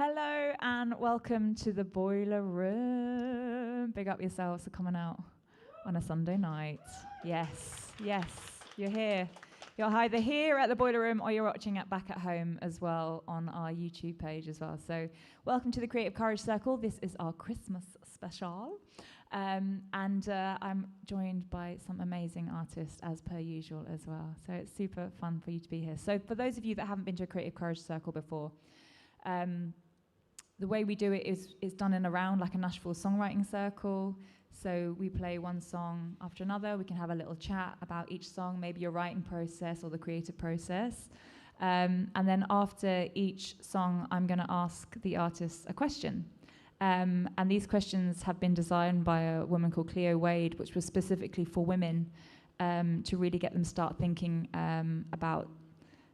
Hello and welcome to the Boileroom. Big up yourselves for coming out on a Sunday night. Yes, you're here. You're either here at the Boileroom or you're watching it back at home as well on our YouTube page as well. So welcome to the Creative Courage Circle. This is our Christmas special. And I'm joined by some amazing artists as per usual as well. So it's super fun for you to be here. So for those of you that haven't been to a Creative Courage Circle before, the way we do it is done in a round, like a Nashville songwriting circle. So we play one song after another. We can have a little chat about each song, maybe your writing process or the creative process. And then after each song, I'm going to ask the artists a question. And these questions have been designed by a woman called Cleo Wade, which was specifically for women, to really get them start thinking about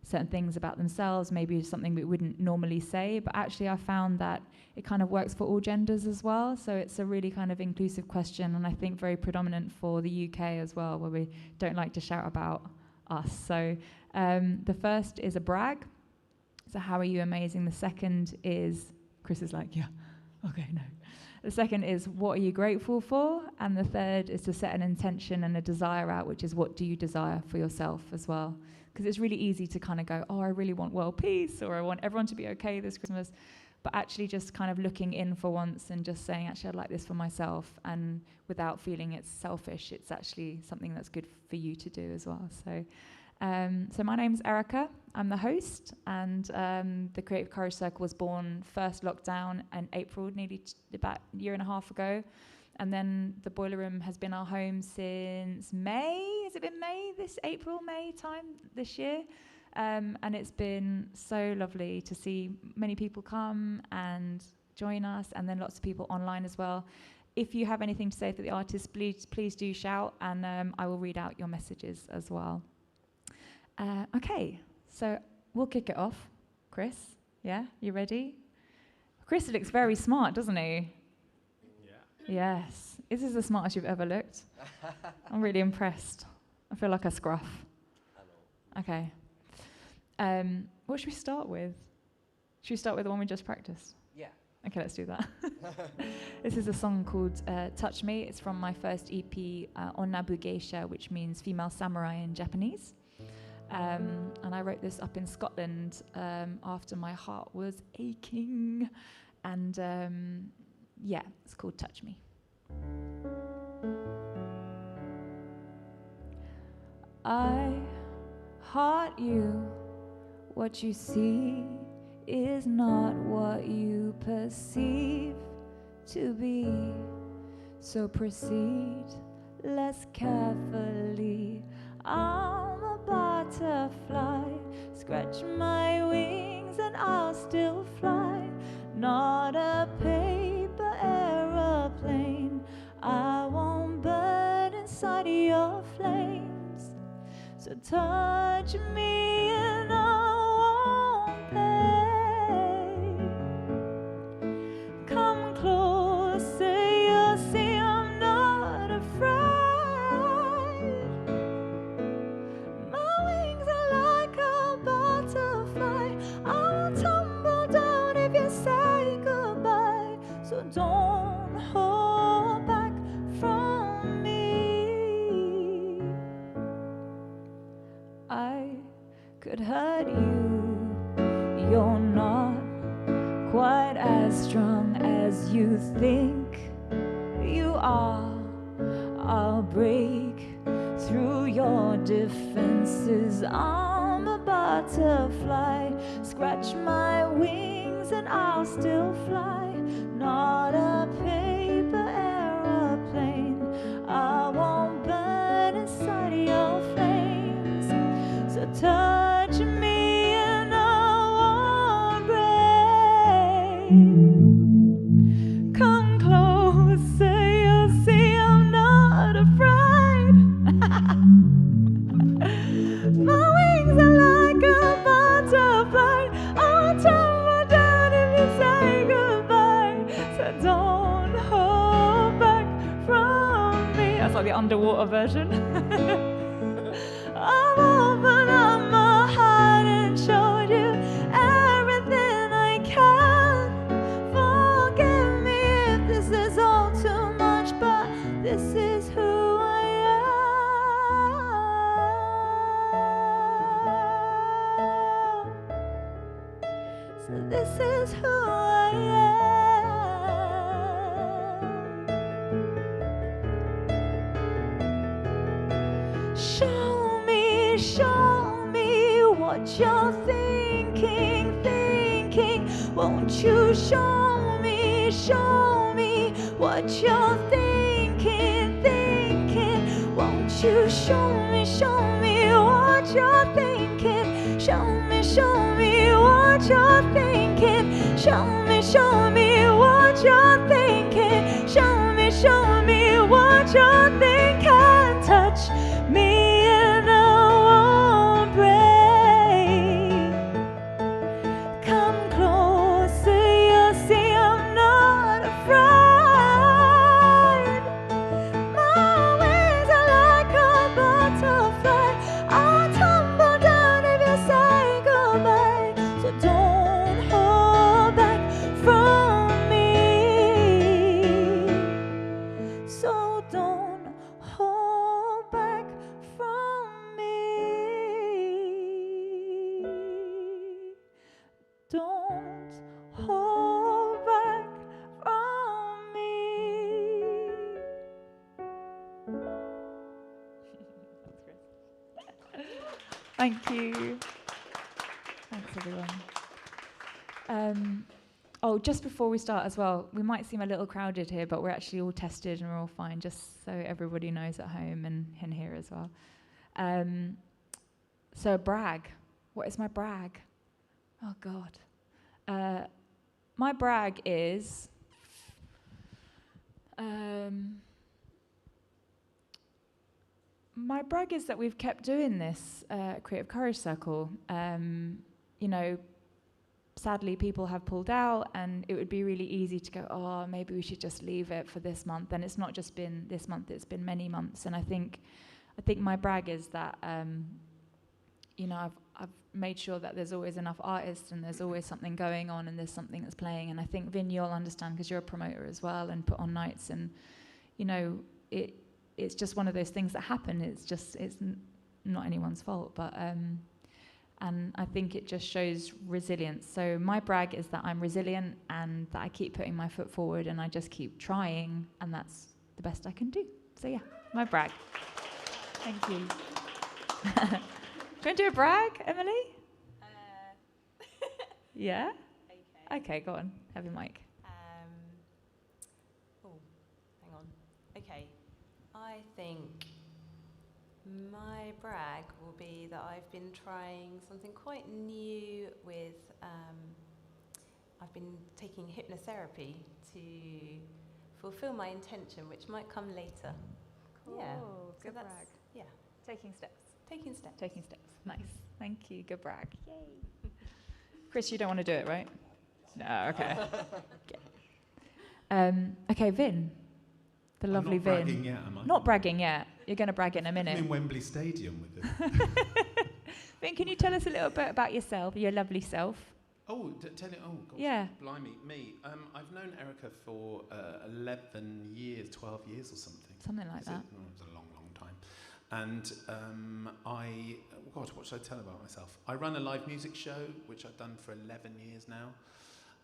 certain things about themselves, maybe something we wouldn't normally say, but actually I found that it kind of works for all genders as well. So it's a really kind of inclusive question, and I think very predominant for the UK as well, where we don't like to shout about us. So the first is a brag. So how are you amazing? The second is, Chris is like, yeah, okay, no. The second is, what are you grateful for? And the third is to set an intention and a desire out, which is, what do you desire for yourself as well? Because it's really easy to kind of go, oh, I really want world peace, or I want everyone to be okay this Christmas. But actually just kind of looking in for once and just saying, actually, I'd like this for myself. And without feeling it's selfish, it's actually something that's good for you to do as well. So my name's ERIKA. I'm the host. And the Creative Courage Circle was born first lockdown in April, nearly about a year and a half ago. And then the Boileroom has been our home since May. Has it been May, May time this year? And it's been so lovely to see many people come and join us, and then lots of people online as well. If you have anything to say for the artists, please do shout, and I will read out your messages as well. Okay, so we'll kick it off. Chris, yeah, you ready? Chris looks very smart, doesn't he? Yes. This is the smartest you've ever looked. I'm really impressed. I feel like a scruff. Okay. What should we start with? Should we start with the one we just practiced? Yeah. Okay, let's do that. This is a song called Touch Me. It's from my first EP, Onnabu Geisha, which means female samurai in Japanese. And I wrote this up in Scotland after my heart was aching. And yeah, it's called Touch Me. I heart you. What you see is not what you perceive to be. So proceed less carefully. I'm a butterfly. Scratch my wings and I'll still fly. Not a paper aeroplane. I won't burn inside your flames. So touch me and I won't pay. Come closer, you'll see I'm not afraid. My wings are like a butterfly. I'll tumble down if you say goodbye. So don't hold back from me. I could hurt you. You're not quite as strong as you think you are. I'll break through your defenses. I'm a butterfly. Scratch my wings and I'll still fly. Not a paper aeroplane. I won't burn inside your flames. So touch me and I won't break. Come closer, you'll see I'm not afraid. My wings are like a butterfly. I'll tumble down if you say goodbye. So don't hold back from me. That's like the underwater version. I've opened up my heart and showed you everything I can. Show me what you're thinking, thinking. Won't you show me what you're thinking, thinking. Won't you show me what you're thinking. Show me what you're thinking. Show me what you're thinking. Show me what you're thinking. Touch me and I won't break. Come closer, you'll see I'm not afraid. My wings are like a butterfly. I'll tumble down if you say goodbye. So don't hold back from me. So don't hold back from me. Don't hold back from me. Thank you. Thanks, everyone. Oh, just before we start as well, we might seem a little crowded here, but we're actually all tested and we're all fine, just so everybody knows at home and here as well. So brag. What is my brag? Oh, God. My brag is... my brag is that we've kept doing this Creative Courage Circle. You know, sadly, people have pulled out, and it would be really easy to go, oh, maybe we should just leave it for this month. And it's not just been this month; it's been many months. And I think my brag is that, you know, I've made sure that there's always enough artists, and there's always something going on, and there's something that's playing. And I think Vin, you'll understand because you're a promoter as well, and put on nights, and you know, it's just one of those things that happen. It's not anyone's fault, but. And I think it just shows resilience. So my brag is that I'm resilient and that I keep putting my foot forward and I just keep trying, and that's the best I can do. So yeah, my brag. Thank you. Do you want to do a brag, Emily? Yeah? Okay, go on. Have your mic. Hang on. Okay. I think my brag will be that I've been trying something quite new with, I've been taking hypnotherapy to fulfill my intention, which might come later. Cool. Yeah. Good brag. Yeah. Taking steps. Taking steps. Taking steps. Nice. Thank you. Good brag. Yay. Chris, you don't want to do it, right? No, okay. Okay, Vin. The lovely Vin. Not bragging yet, am I? Not bragging yet. You're going to brag in a minute. I'm in Wembley Stadium with it. Vin, can you tell us a little bit about yourself, your lovely self? Oh, tell it. Oh, gosh. Yeah. Blimey, me. I've known ERIKA for 11 years, 12 years or something. Something like that. It was a long, long time. And what should I tell about myself? I run a live music show, which I've done for 11 years now.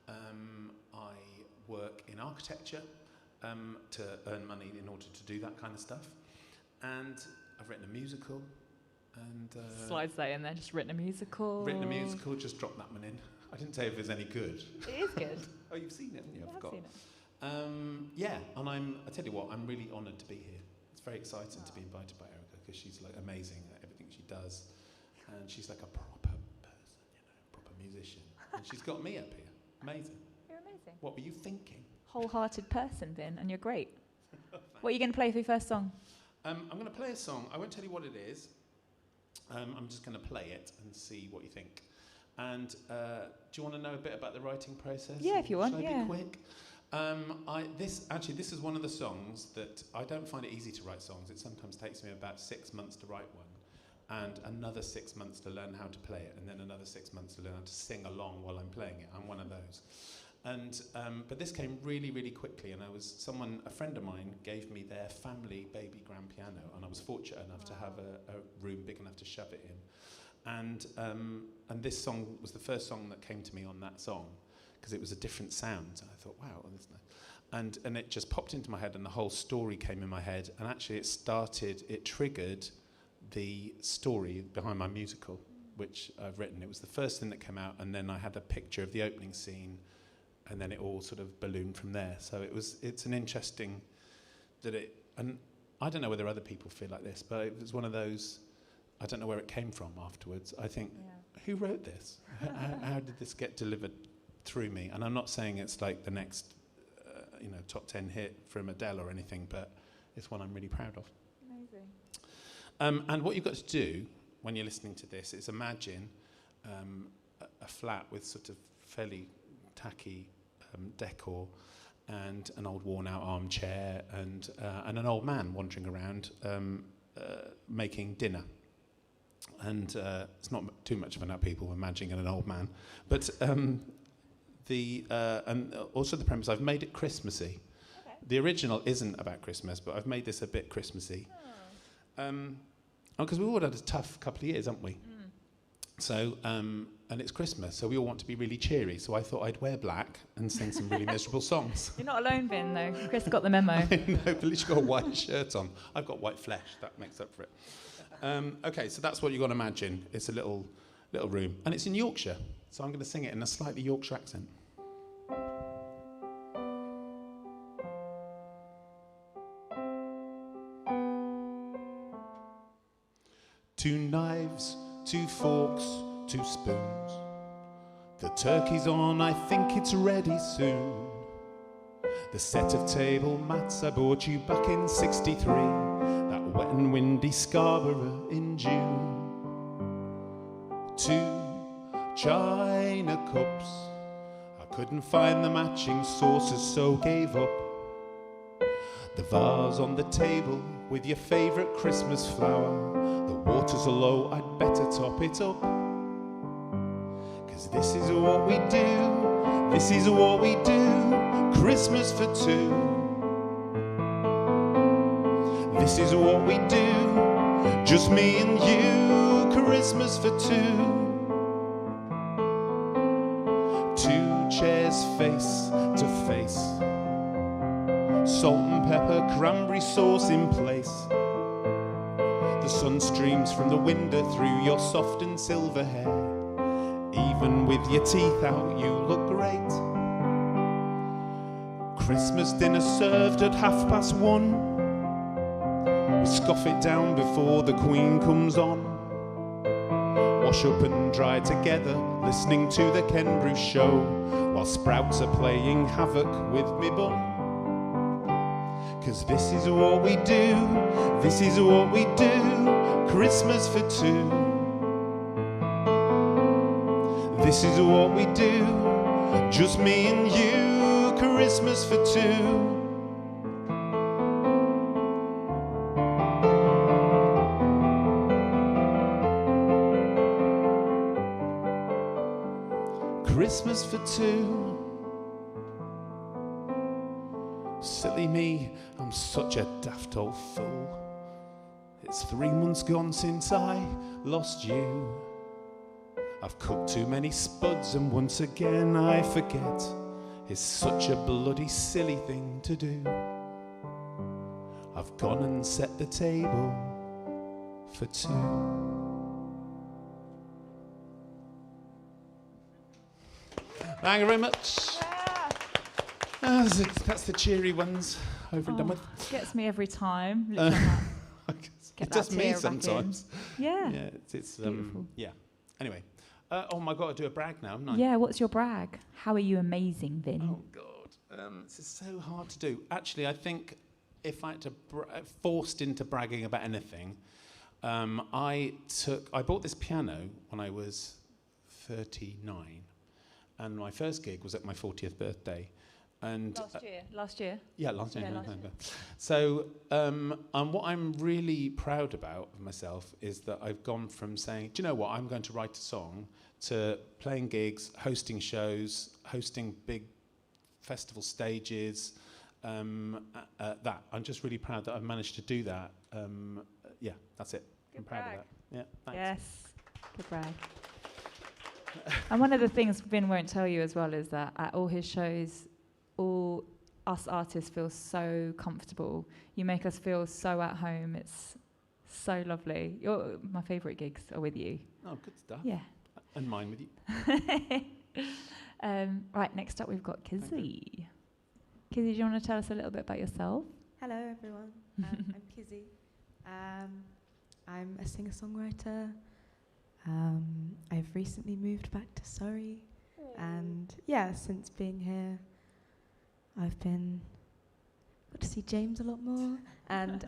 I work in architecture to earn money in order to do that kind of stuff. And I've written a musical. And slides that in there, just written a musical. Just drop that one in. I didn't say if it was any good. It is good. Oh, you've seen it, haven't you? Yeah, I I've forgot. seen it. Yeah, and I tell you what, I'm really honoured to be here. It's very exciting to be invited by ERIKA because she's like amazing at everything she does, and she's like a proper person, you know, proper musician. And she's got me up here. Amazing. You're amazing. What were you thinking? Wholehearted person, Vin, and you're great. What are you going to play for your first song? I'm going to play a song. I won't tell you what it is. I'm just going to play it and see what you think. And do you want to know a bit about the writing process? Yeah, if you want. Shall I Yeah. be quick? This is one of the songs that I don't find it easy to write songs. It sometimes takes me about 6 months to write one, and another 6 months to learn how to play it, and then another 6 months to learn how to sing along while I'm playing it. I'm one of those. And but this came really, really quickly, and a friend of mine gave me their family baby grand piano, and I was fortunate enough to have a room big enough to shove it in. And this song was the first song that came to me on that song, because it was a different sound. And I thought, wow, this is nice. And it just popped into my head, and the whole story came in my head. And actually, it triggered the story behind my musical, which I've written. It was the first thing that came out, and then I had a picture of the opening scene, and then it all sort of ballooned from there. So it's an interesting and I don't know whether other people feel like this, but it was one of those, I don't know where it came from afterwards. I think, who wrote this? How did this get delivered through me? And I'm not saying it's like the next, top 10 hit from Adele or anything, but it's one I'm really proud of. Amazing. And what you've got to do when you're listening to this is imagine a flat with sort of fairly tacky decor and an old worn-out armchair and an old man wandering around making dinner. And it's not too much of an people imagining an old man, but and also the premise, I've made it Christmassy. Okay. The original isn't about Christmas, but I've made this a bit Christmassy. Because we've all had a tough couple of years, haven't we? So, and it's Christmas, so we all want to be really cheery. So I thought I'd wear black and sing some really miserable songs. You're not alone, Vin, though. Chris got the memo. I know, but at least you've got a white shirt on. I've got white flesh. That makes up for it. Okay, so that's what you've got to imagine. It's a little room. And it's in Yorkshire, so I'm going to sing it in a slightly Yorkshire accent. 2 knives, 2 forks, 2 spoons. The turkey's on, I think it's ready soon. The set of table mats I bought you back in '63, that wet and windy Scarborough in June. 2 china cups, I couldn't find the matching saucers, so gave up. The vase on the table with your favourite Christmas flower. The water's low, I'd better top it up. 'Cause this is what we do, this is what we do, Christmas for 2. This is what we do, just me and you, Christmas for 2. 2 chairs face to face, salt and pepper, cranberry sauce in place. The sun streams from the window through your soft and silver hair. Even with your teeth out, you look great. Christmas dinner served at 1:30. We scoff it down before the Queen comes on. Wash up and dry together, listening to the Ken Bruce show, while sprouts are playing havoc with me bum. 'Cause this is what we do, this is what we do, Christmas for 2. This is what we do, just me and you, Christmas for 2. Christmas for 2. Silly me, I'm such a daft old fool. It's 3 months gone since I lost you. I've cooked too many spuds and once again I forget. It's such a bloody silly thing to do. I've gone and set the table for 2. Thank you very much. That's the cheery ones over and done with. Gets me every time. It does me sometimes. Yeah. Yeah, it's beautiful. Yeah. Anyway, I've got to do a brag now, haven't I? Yeah. What's your brag? How are you amazing, Vin? Oh God, this is so hard to do. Actually, I think if I had to forced into bragging about anything, I bought this piano when I was 39, and my first gig was at my 40th birthday. And last year. Yeah, last year. Last year. So, and what I'm really proud about of myself is that I've gone from saying, do you know what, I'm going to write a song, to playing gigs, hosting shows, hosting big festival stages. That I'm just really proud that I've managed to do that. Yeah, that's it. Good I'm proud brag. of that. Yeah, thanks. Yes, good brag. And one of the things Vin won't tell you as well is that at all his shows, all us artists feel so comfortable. You make us feel so at home. It's So lovely. My favourite gigs are with you. Oh, good stuff. Yeah. And mine with you. Right, next up we've got Kizzy. Kizzy, do you want to tell us a little bit about yourself? Hello, everyone. I'm Kizzy. I'm a singer-songwriter. I've recently moved back to Surrey. And yeah, since being here, I've got to see James a lot more and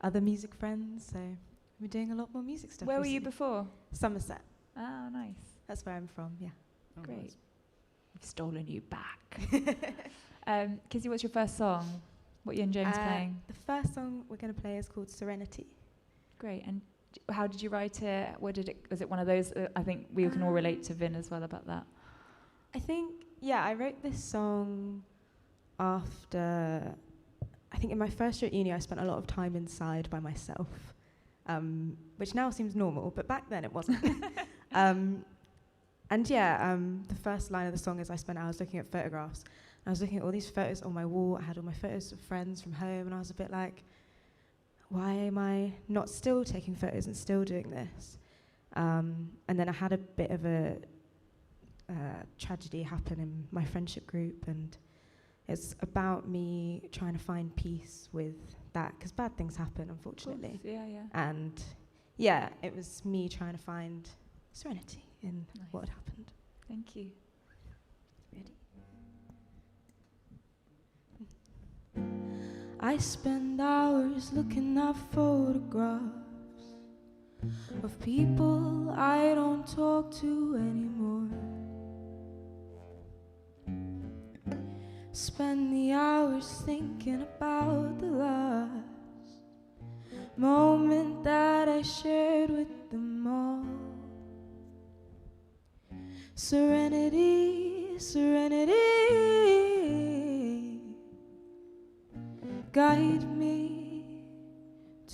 other music friends. So we're doing a lot more music stuff. Where were you recently. before? Somerset. Oh, nice. That's where I'm from, yeah. Oh, Great. nice. We've stolen you back. Kizzy, what's your first song? What are you and James playing? The first song we're going to play is called Serenity. Great. And how did you write it? Was it one of those? I think we can all relate to Vin as well about that. I think, yeah, I wrote this song after, I think in my first year at uni, I spent a lot of time inside by myself, which now seems normal, but back then it wasn't. The first line of the song is I spent hours looking at photographs. I was looking at all these photos on my wall. I had all my photos of friends from home, and I was a bit like, why am I not still taking photos and still doing this? And then I had a bit of a tragedy happen in my friendship group, and it's about me trying to find peace with that, because bad things happen, unfortunately. Yeah. And yeah, it was me trying to find serenity in what had happened. Thank you. Ready? I spend hours looking at photographs of people I don't talk to anymore. Spend the hours thinking about the last moment that I shared with them all. Serenity, serenity, guide me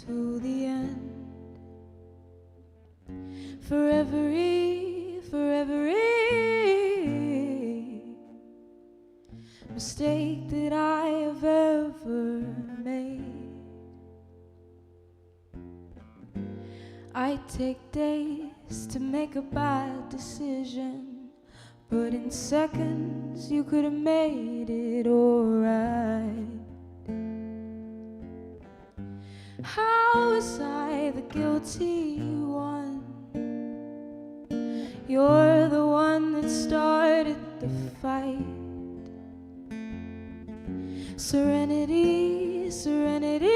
to the end. For every mistake that I have ever made, I take days to make a bad decision, but in seconds you could have made it alright. How was I the guilty one? You're the one that started the fight. Serenity, serenity,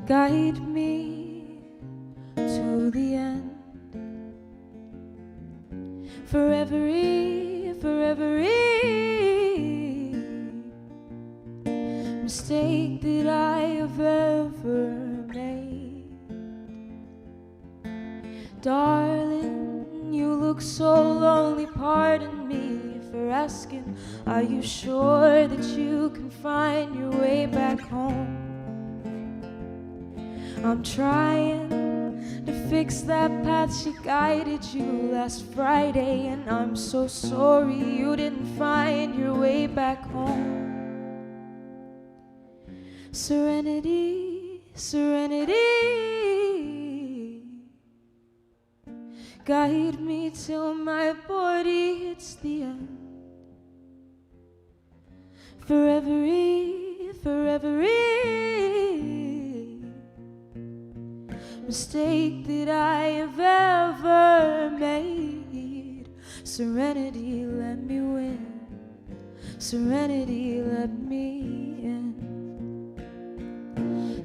guide me to the end. For every mistake that I have ever made. Darling, you look so lonely, pardon me for asking. Are you sure that you can find your way back home? I'm trying to fix that path she guided you last Friday, and I'm so sorry you didn't find your way back home. Serenity, serenity, guide me till my body hits the end. For every mistake that I have ever made, serenity, let me win. Serenity, let me in.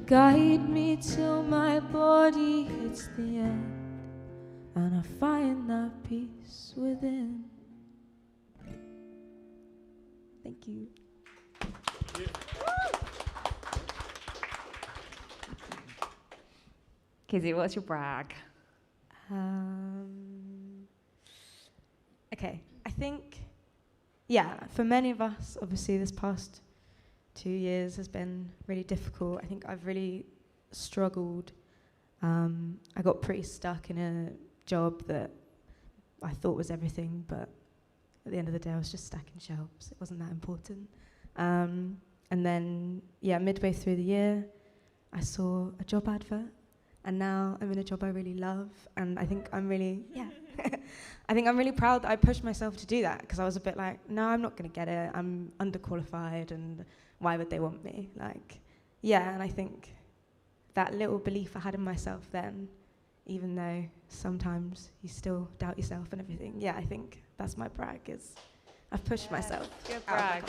Guide me till my body hits the end, and I find that peace within. Thank you. Kizzy, what's your brag? Okay, I think, yeah, for many of us, obviously this past 2 years has been really difficult. I think I've really struggled. I got pretty stuck in a job that I thought was everything, but at the end of the day I was just stacking shelves. It wasn't that important. And then, midway through the year, I saw a job advert, and now I'm in a job I really love, and I think I'm really, I think I'm really proud that I pushed myself to do that, because I was a bit like, no, I'm not going to get it, I'm underqualified, and why would they want me? And I think that little belief I had in myself then, even though sometimes you still doubt yourself and everything, I think that's my brag, is I've pushed myself. Good brag.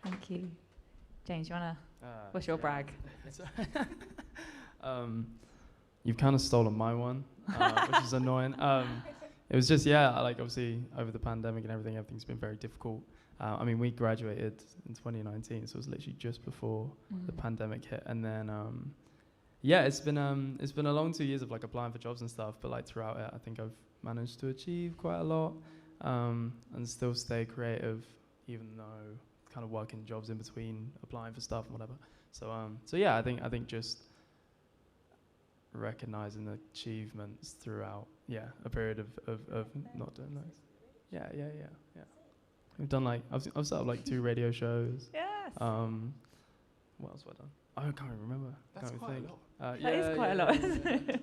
Thank you. James, you want to, what's your brag? You've kind of stolen my one, which is annoying. It was just, obviously over the pandemic and everything's been very difficult. I mean, we graduated in 2019, so it was literally just before the pandemic hit. And then, it's been a long 2 years of applying for jobs and stuff, but throughout it, I think I've managed to achieve quite a lot, and still stay creative, even though kind of working jobs in between applying for stuff and whatever. So I think just recognizing the achievements throughout a period of not doing those. Yeah. We've done I've set up 2 radio shows. Yes. What else have I done? I can't even remember. That's can't quite think. a lot. That is quite a lot, isn't it?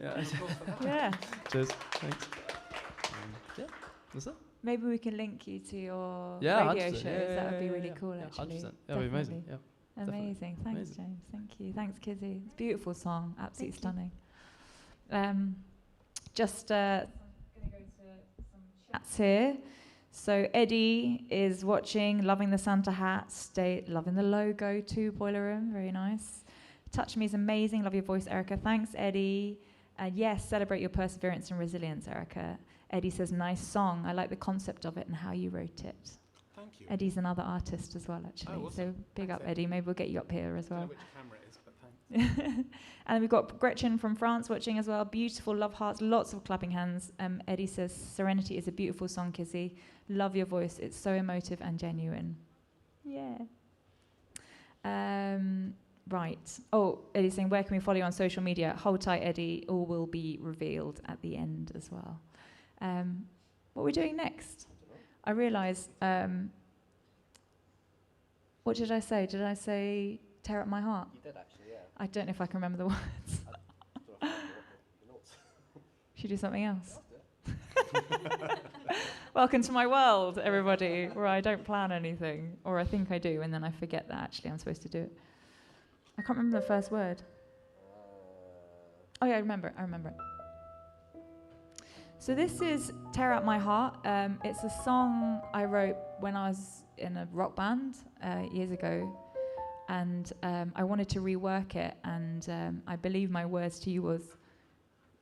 Yeah. Cheers. Thanks. What's that? Maybe we can link you to your 100%. radio shows. That would be really cool, actually. 100%. That would be amazing. Definitely. Yeah. Amazing. Thanks, Amazing. James. Thank you. Thanks, Kizzy. It's a beautiful song. Absolutely Thank stunning. Just going to go to some chats here. So Eddie is watching, loving the Santa hat, loving the logo too, Boileroom, very nice. Touch Me is amazing, love your voice, ERIKA. Thanks, Eddie. And yes, celebrate your perseverance and resilience, ERIKA. Eddie says, nice song. I like the concept of it and how you wrote it. Thank you. Eddie's another artist as well, actually. Oh, awesome. So big Thanks, up, Eddie. Maybe we'll get you up here as I don't well. know which camera it is, but thanks. And we've got Gretchen from France watching as well. Beautiful, love hearts, lots of clapping hands. Eddie says, Serenity is a beautiful song, Kizzy. Love your voice. It's so emotive and genuine. Yeah. Right. Oh, Eddie's saying, where can we follow you on social media? Hold tight, Eddie. All will be revealed at the end as well. What are we doing next? I realised, what did I say? Did I say tear up my heart? You did actually, yeah. I don't know if I can remember the words. Should we do something else? Welcome to my world, everybody, where I don't plan anything, or I think I do, and then I forget that actually I'm supposed to do it. I can't remember the first word. Oh yeah, I remember it. So this is Tear Up My Heart. It's a song I wrote when I was in a rock band years ago, and I wanted to rework it, and I believe my words to you was,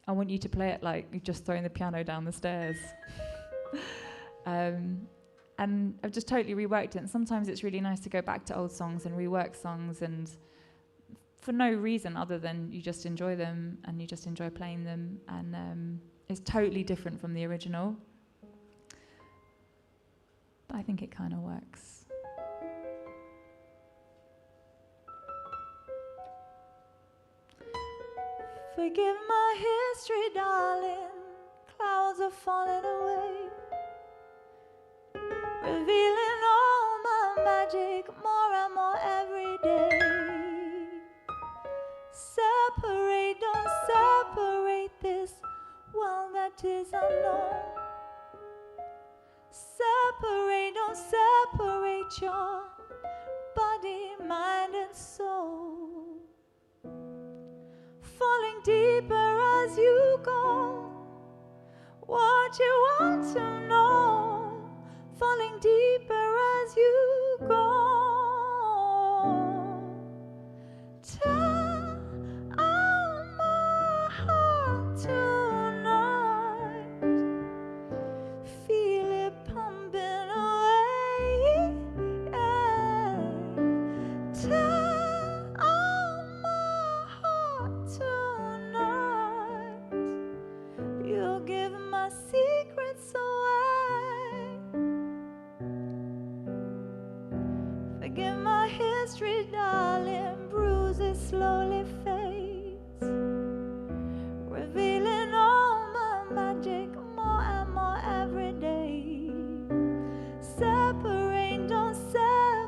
I want you to play it like you're just throwing the piano down the stairs. And I've just totally reworked it, and sometimes it's really nice to go back to old songs and rework songs, and for no reason other than you just enjoy them and you just enjoy playing them, and it's totally different from the original, but I think it kind of works. Forgive my history, darling, clouds are falling away, revealing all my magic more and more every day. Separate, don't separate this world that is unknown. Separate, don't separate your body, mind and soul. Falling deeper as you go, what you want to know. Falling deeper as you go. Tear out my heart tonight. Feel it pumping away. Yeah. Tear out my heart tonight. You'll give my secrets away. Forgive my history, darling, bruises slowly fades, revealing all my magic more and more every day. Separate, don't separate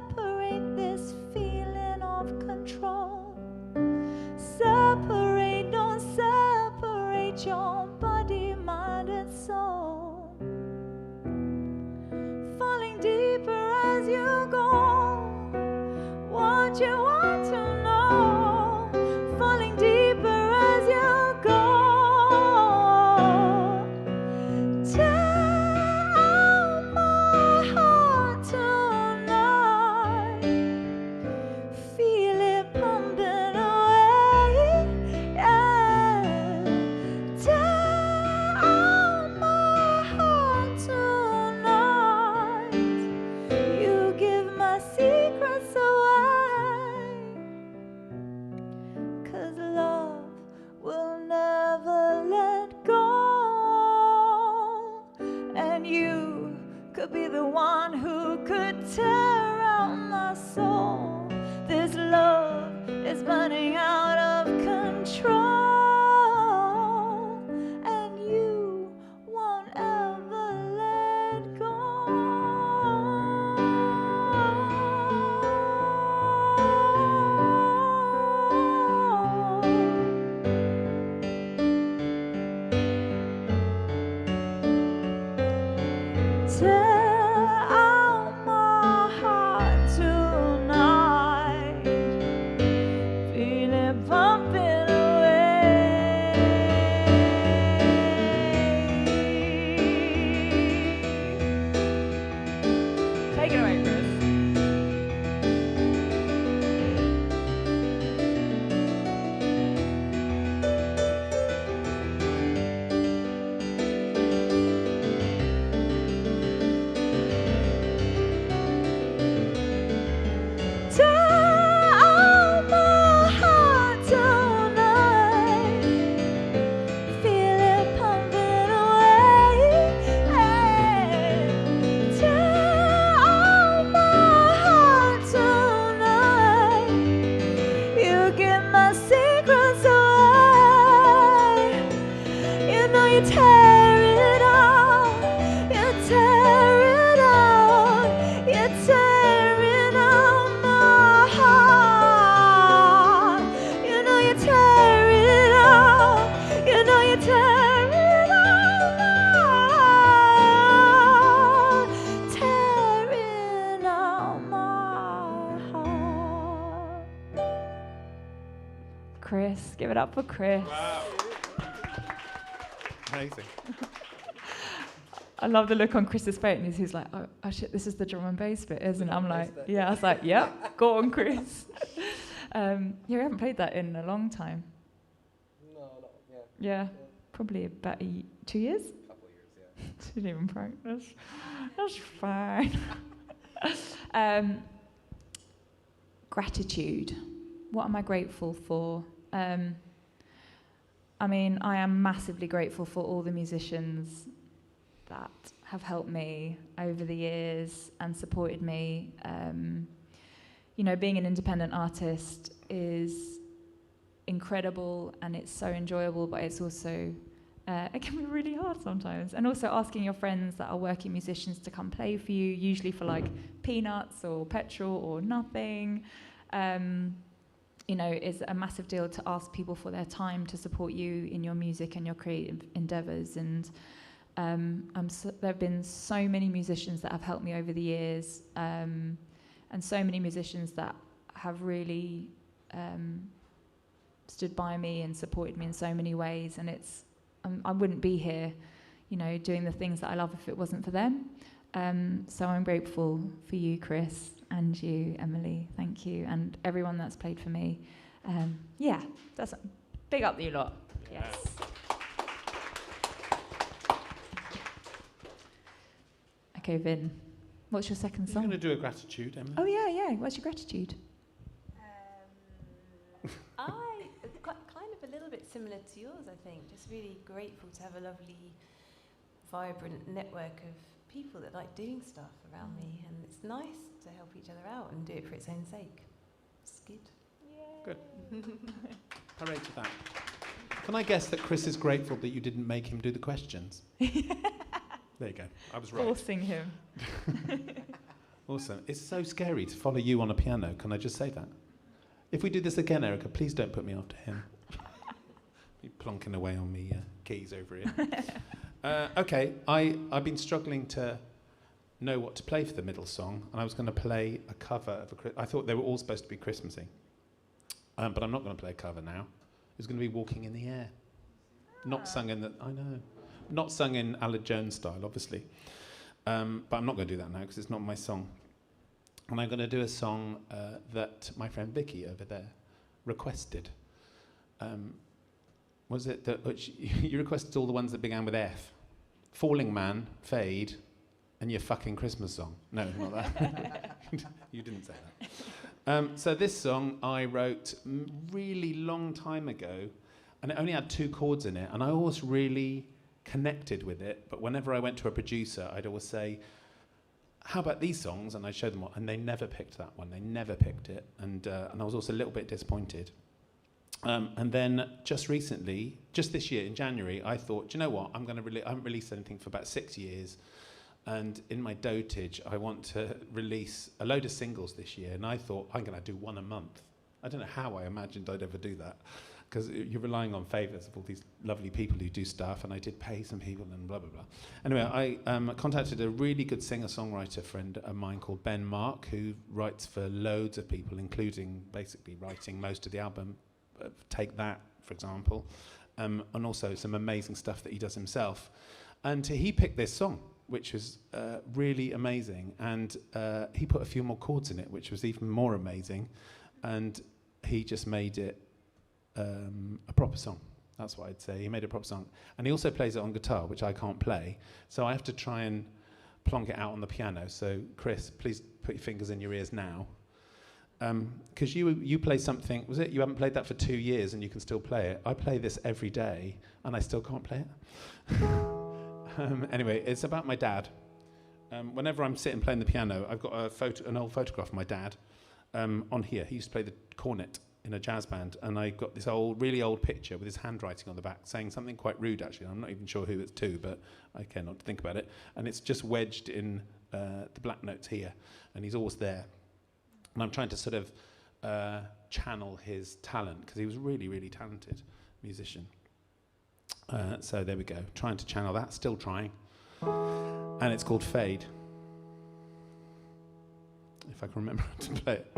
what you want to know, falling deeper as you go. Tell my heart tonight, feel it pumping away, yeah. Tell my heart tonight, you give my secrets away, 'cause love will never let go, and you could be the one who could tear out my soul. This love is burning out of control, and you won't ever let go. Tell my heart tonight, feel it pumping away. Take it away, Chris. Tell my heart tonight, feel it pumping away. Tell my heart tonight, you give my secrets away. You know you tear it out, you tear it out, you tear it out my heart. You know you tear it out, you know you tear it out my, tearing out my heart. Chris, give it up for Chris. Wow. Amazing. I love the look on Chris's face, and he's like, oh shit, this is the drum and bass bit, isn't it? I'm like, yeah, I was like, yep, go on, Chris. Yeah, we haven't played that in a long time. No, not, yeah. Yeah, probably about 2 years. Couple of years, yeah. Didn't even practice. That's fine. Gratitude. What am I grateful for? I mean, I am massively grateful for all the musicians that have helped me over the years and supported me. You know, being an independent artist is incredible and it's so enjoyable, but it's also, it can be really hard sometimes. And also asking your friends that are working musicians to come play for you, usually for like peanuts or petrol or nothing, you know, is a massive deal to ask people for their time to support you in your music and your creative endeavors. And there have been so many musicians that have helped me over the years, and so many musicians that have really stood by me and supported me in so many ways. And it's, I wouldn't be here, you know, doing the things that I love if it wasn't for them. So I'm grateful for you, Chris, and you, Emily. Thank you, and everyone that's played for me. Yeah, that's big up you lot. Yes. Okay, Vin, what's your second You're song? going to do a gratitude, Emily? Oh yeah. What's your gratitude? Kind of a little bit similar to yours, I think. Just really grateful to have a lovely, vibrant network of people that like doing stuff around me, and it's nice to help each other out and do it for its own sake. It's good. Good. Hooray to that. Can I guess that Chris is grateful that you didn't make him do the questions? There you go. I was right. Forcing him. Awesome. It's so scary to follow you on a piano. Can I just say that? If we do this again, ERIKA, please don't put me after him. You're plonking away on me keys over here. Okay, I've been struggling to know what to play for the middle song, and I was going to play a cover of I thought they were all supposed to be Christmassy, but I'm not going to play a cover now. It was going to be Walking in the Air, not sung in not sung in Aled Jones style, obviously, but I'm not going to do that now because it's not my song. And I'm going to do a song that my friend Vicky over there requested. Was it that you requested all the ones that began with F? Falling Man, Fade, and Your Fucking Christmas Song. No, not that. You didn't say that. So this song I wrote really long time ago, and it only had 2 chords in it, and I always really connected with it. But whenever I went to a producer, I'd always say, how about these songs? And I'd show them what, and they never picked that one. They never picked it, and I was also a little bit disappointed. And then just recently, just this year in January, I thought, do you know what? I haven't released anything for about 6 years. And in my dotage, I want to release a load of singles this year. And I thought, I'm going to do 1 a month. I don't know how I imagined I'd ever do that, because you're relying on favours of all these lovely people who do stuff. And I did pay some people and blah, blah, blah. Anyway, I contacted a really good singer-songwriter friend of mine called Ben Mark, who writes for loads of people, including basically writing most of the album. Take That, for example, and also some amazing stuff that he does himself. And he picked this song, which was really amazing, and he put a few more chords in it, which was even more amazing, and he just made it a proper song. That's what I'd say. He made a proper song, and he also plays it on guitar, which I can't play, so I have to try and plonk it out on the piano. So Chris, please put your fingers in your ears now. Because you play something, was it? You haven't played that for 2 years and you can still play it. I play this every day and I still can't play it. Anyway, it's about my dad. Whenever I'm sitting playing the piano, I've got an old photograph of my dad on here. He used to play the cornet in a jazz band, and I got this really old picture with his handwriting on the back saying something quite rude, actually. I'm not even sure who it's to, but I care not to think about it. And it's just wedged in the black notes here, and he's always there. And I'm trying to sort of channel his talent, because he was a really, really talented musician. So there we go, trying to channel that, still trying. And it's called Fade. If I can remember how to play it.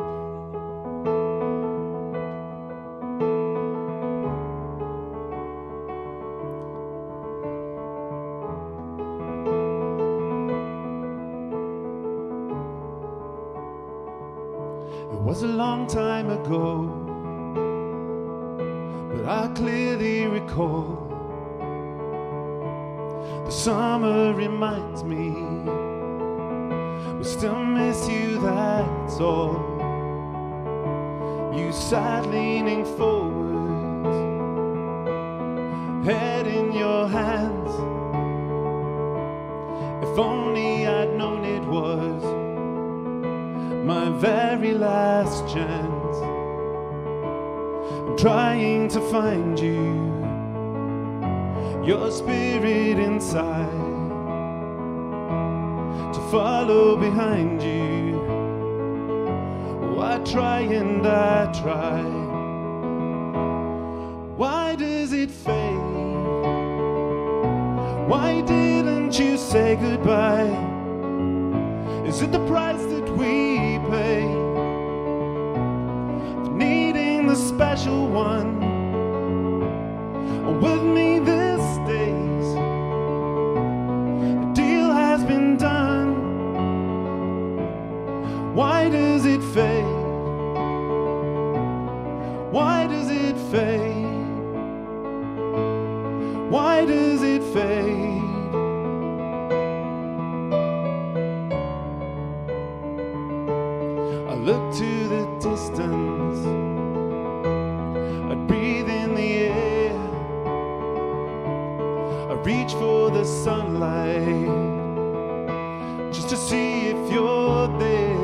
It was a long time ago, but I clearly recall the summer reminds me we still miss you, that's all. You sat leaning forward, head in your hands. If only I'd known it was my very last chance. I'm trying to find you, your spirit inside, to follow behind you. Oh, I try and I try. Why does it fade? Why didn't you say goodbye? Is it the price that we pay for needing the special one? Or with me this stays, the deal has been done. Why does it fade? Why does it fade? Why does it fade? Look to the distance, I'd breathe in the air, I reach for the sunlight, just to see if you're there.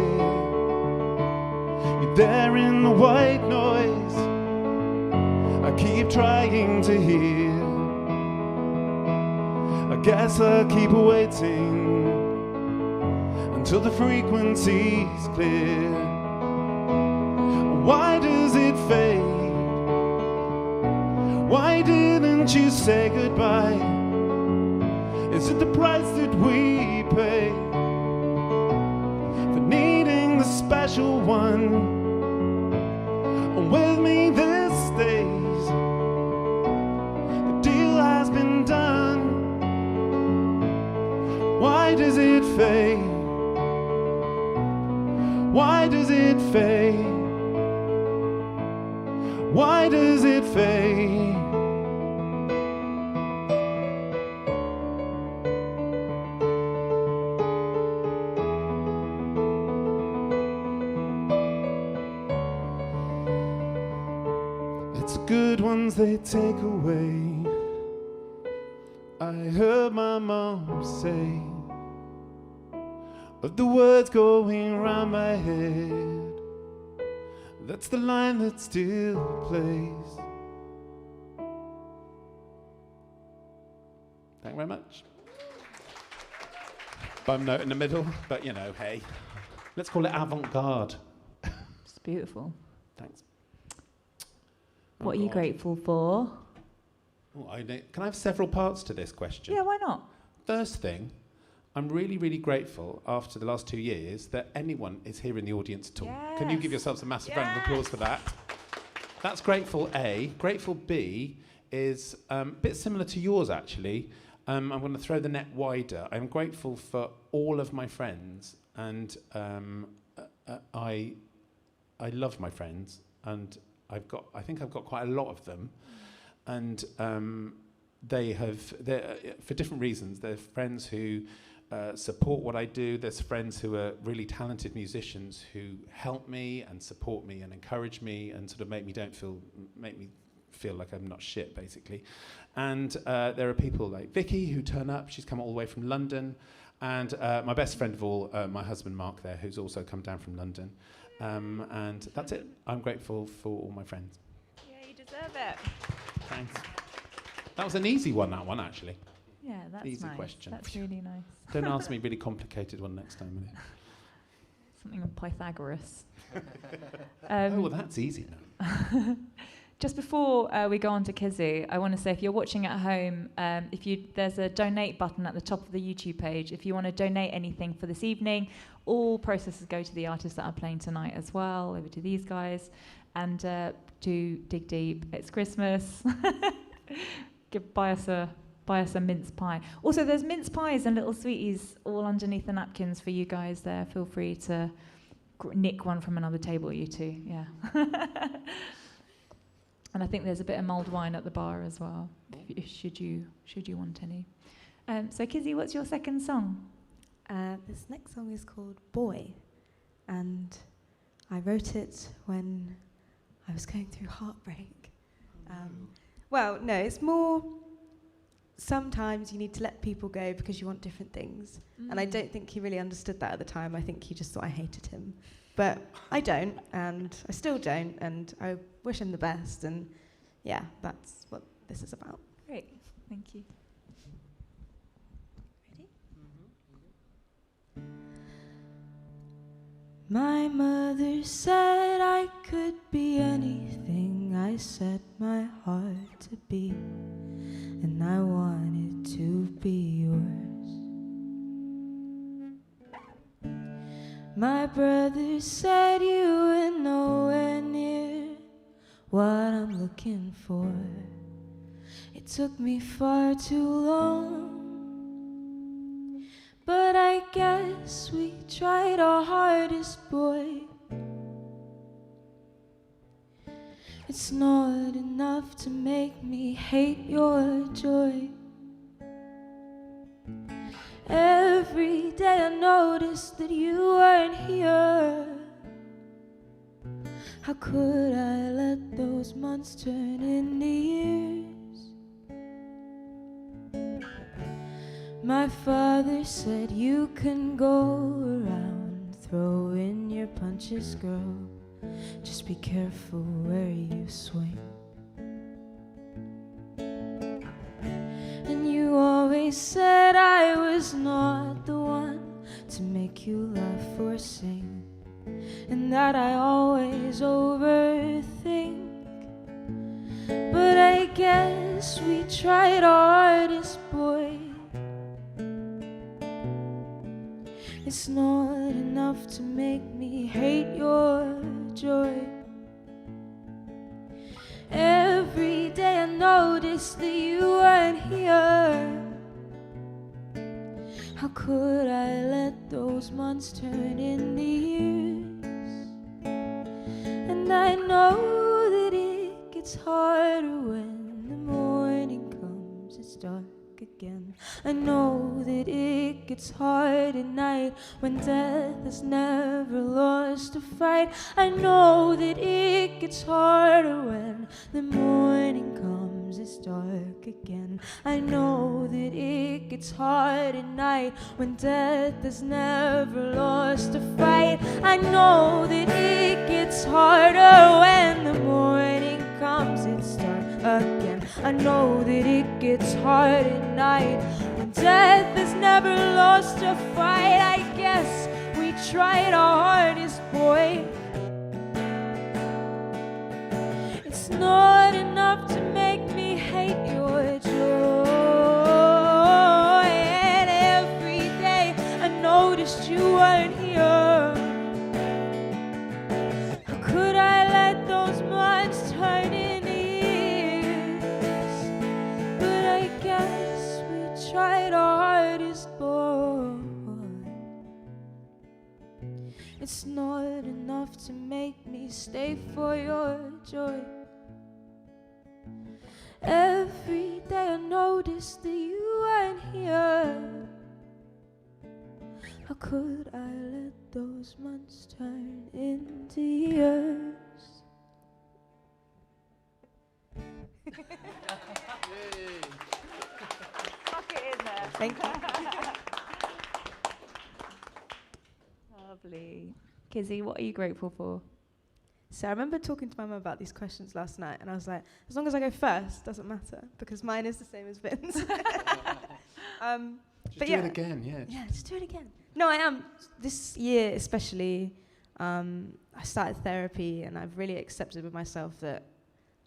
You're there in the white noise, I keep trying to hear. I guess I'll keep waiting until the frequency's clear. Why does it fade? Why didn't you say goodbye? Is it the price that we pay special one with me this days. The deal has been done. Why does it fade? Why does it fade? Why does it fade? It's good ones they take away. I heard my mom say of the words going round my head. That's the line that still plays. Thank you very much. Bum note in the middle, but you know, hey. Let's call it avant-garde. It's beautiful. Thanks. What are you grateful for? Oh, can I have several parts to this question? Yeah, why not? First thing, I'm really, really grateful after the last 2 years that anyone is here in the audience at all. Yes. Can you give yourselves a massive round of applause for that? That's grateful A. Grateful B is a bit similar to yours, actually. I'm going to throw the net wider. I'm grateful for all of my friends, and I love my friends, and I think I've got quite a lot of them, and they're for different reasons. They're friends who support what I do. There's friends who are really talented musicians who help me and support me and encourage me and sort of make me feel like I'm not shit, basically. And there are people like Vicky who turn up. She's come all the way from London, and my best friend of all, my husband Mark, there, who's also come down from London. And that's it. I'm grateful for all my friends. Yeah, you deserve it. Thanks. That was an easy one, that one, actually. Yeah, that's Easy nice. question. That's really nice. Don't ask me really complicated one next time. Will you? Something on Pythagoras. Oh, well, that's easy now. Just before we go on to Kizzy, I want to say if you're watching at home, there's a donate button at the top of the YouTube page. If you want to donate anything for this evening, all processes go to the artists that are playing tonight as well, over to these guys. And do dig deep. It's Christmas. Buy us a mince pie. Also, there's mince pies and little sweeties all underneath the napkins for you guys there. Feel free to nick one from another table, you two. Yeah. And I think there's a bit of mulled wine at the bar as well, should you want any. So Kizzy, what's your second song? This next song is called Boy, and I wrote it when I was going through heartbreak. Well, no, it's more sometimes you need to let people go because you want different things. And I don't think he really understood that at the time. I think he just thought I hated him. But I don't, and I still don't, and I wish him the best, and yeah, that's what this is about. Great, thank you. Ready? My mother said I could be anything I set my heart to be, and I wanted to be yours. My brother said you were nowhere near what I'm looking for. It took me far too long, but I guess we tried our hardest, boy. It's not enough to make me hate your joy. Every day I noticed that you weren't here. How could I let those months turn into years? My father said you can go around throwing your punches, girl. Just be careful where you swing. And you always said I was not the one to make you laugh or sing, and that I always overthink. But I guess we tried our hardest, boy. It's not enough to make me hate your joy. Every day I noticed that you weren't here. How could I let those months turn into years? And I know that it gets harder when the morning comes, it's dark again. I know that it gets hard at night when death has never lost a fight. I know that it gets harder when the morning comes, it's dark again. I know that it gets hard at night when death has never lost a fight. I know that it gets harder when the morning comes, it's dark again. I know that it gets hard at night when death has never lost a fight. I guess we tried our hardest, boy. It's not enough to make me hate your joy. And every day I noticed you weren't here. How could I let those months turn into years? But I guess we tried our hardest, boy. It's not enough to make me stay for your joy. Every day I noticed that you weren't here. How could I let those months turn into years? Tuck it in there. Thank you. Lovely. Kizzy, what are you grateful for? So I remember talking to my mum about these questions last night, and I was like, as long as I go first, doesn't matter, because mine is the same as Vin's. Just but do yeah. it again, yeah. Yeah, just do it again. No, I am. This year especially, I started therapy, and I've really accepted with myself that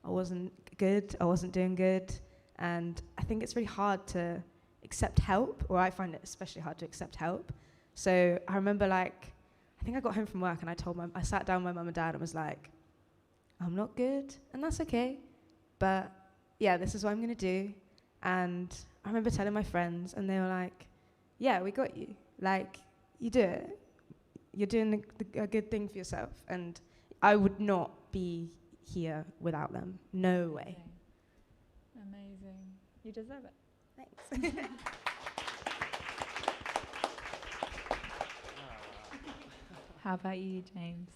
I wasn't good, I wasn't doing good, and I think it's really hard to accept help, or I find it especially hard to accept help. So I remember, like, I think I got home from work and I sat down with my mum and dad and was like, I'm not good, and that's okay, but yeah, this is what I'm gonna do. And I remember telling my friends, and they were like, yeah, we got you. Like, you do it. You're doing a good thing for yourself. And I would not be here without them. No way. Amazing. You deserve it. Thanks. How about you, James?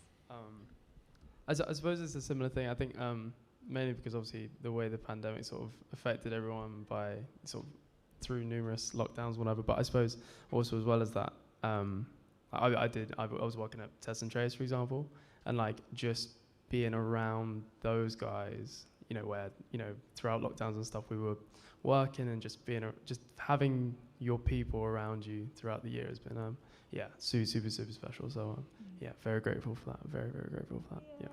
I suppose it's a similar thing. I think mainly because obviously the way the pandemic sort of affected everyone by sort of through numerous lockdowns, whatever. But I suppose also as well as that, I was working at Test and Trace, for example, and like just being around those guys, you know, where, you know, throughout lockdowns and stuff, we were working and just just having your people around you throughout the year has been, super special. So, yeah, very grateful for that. Very, very grateful for that. Yes.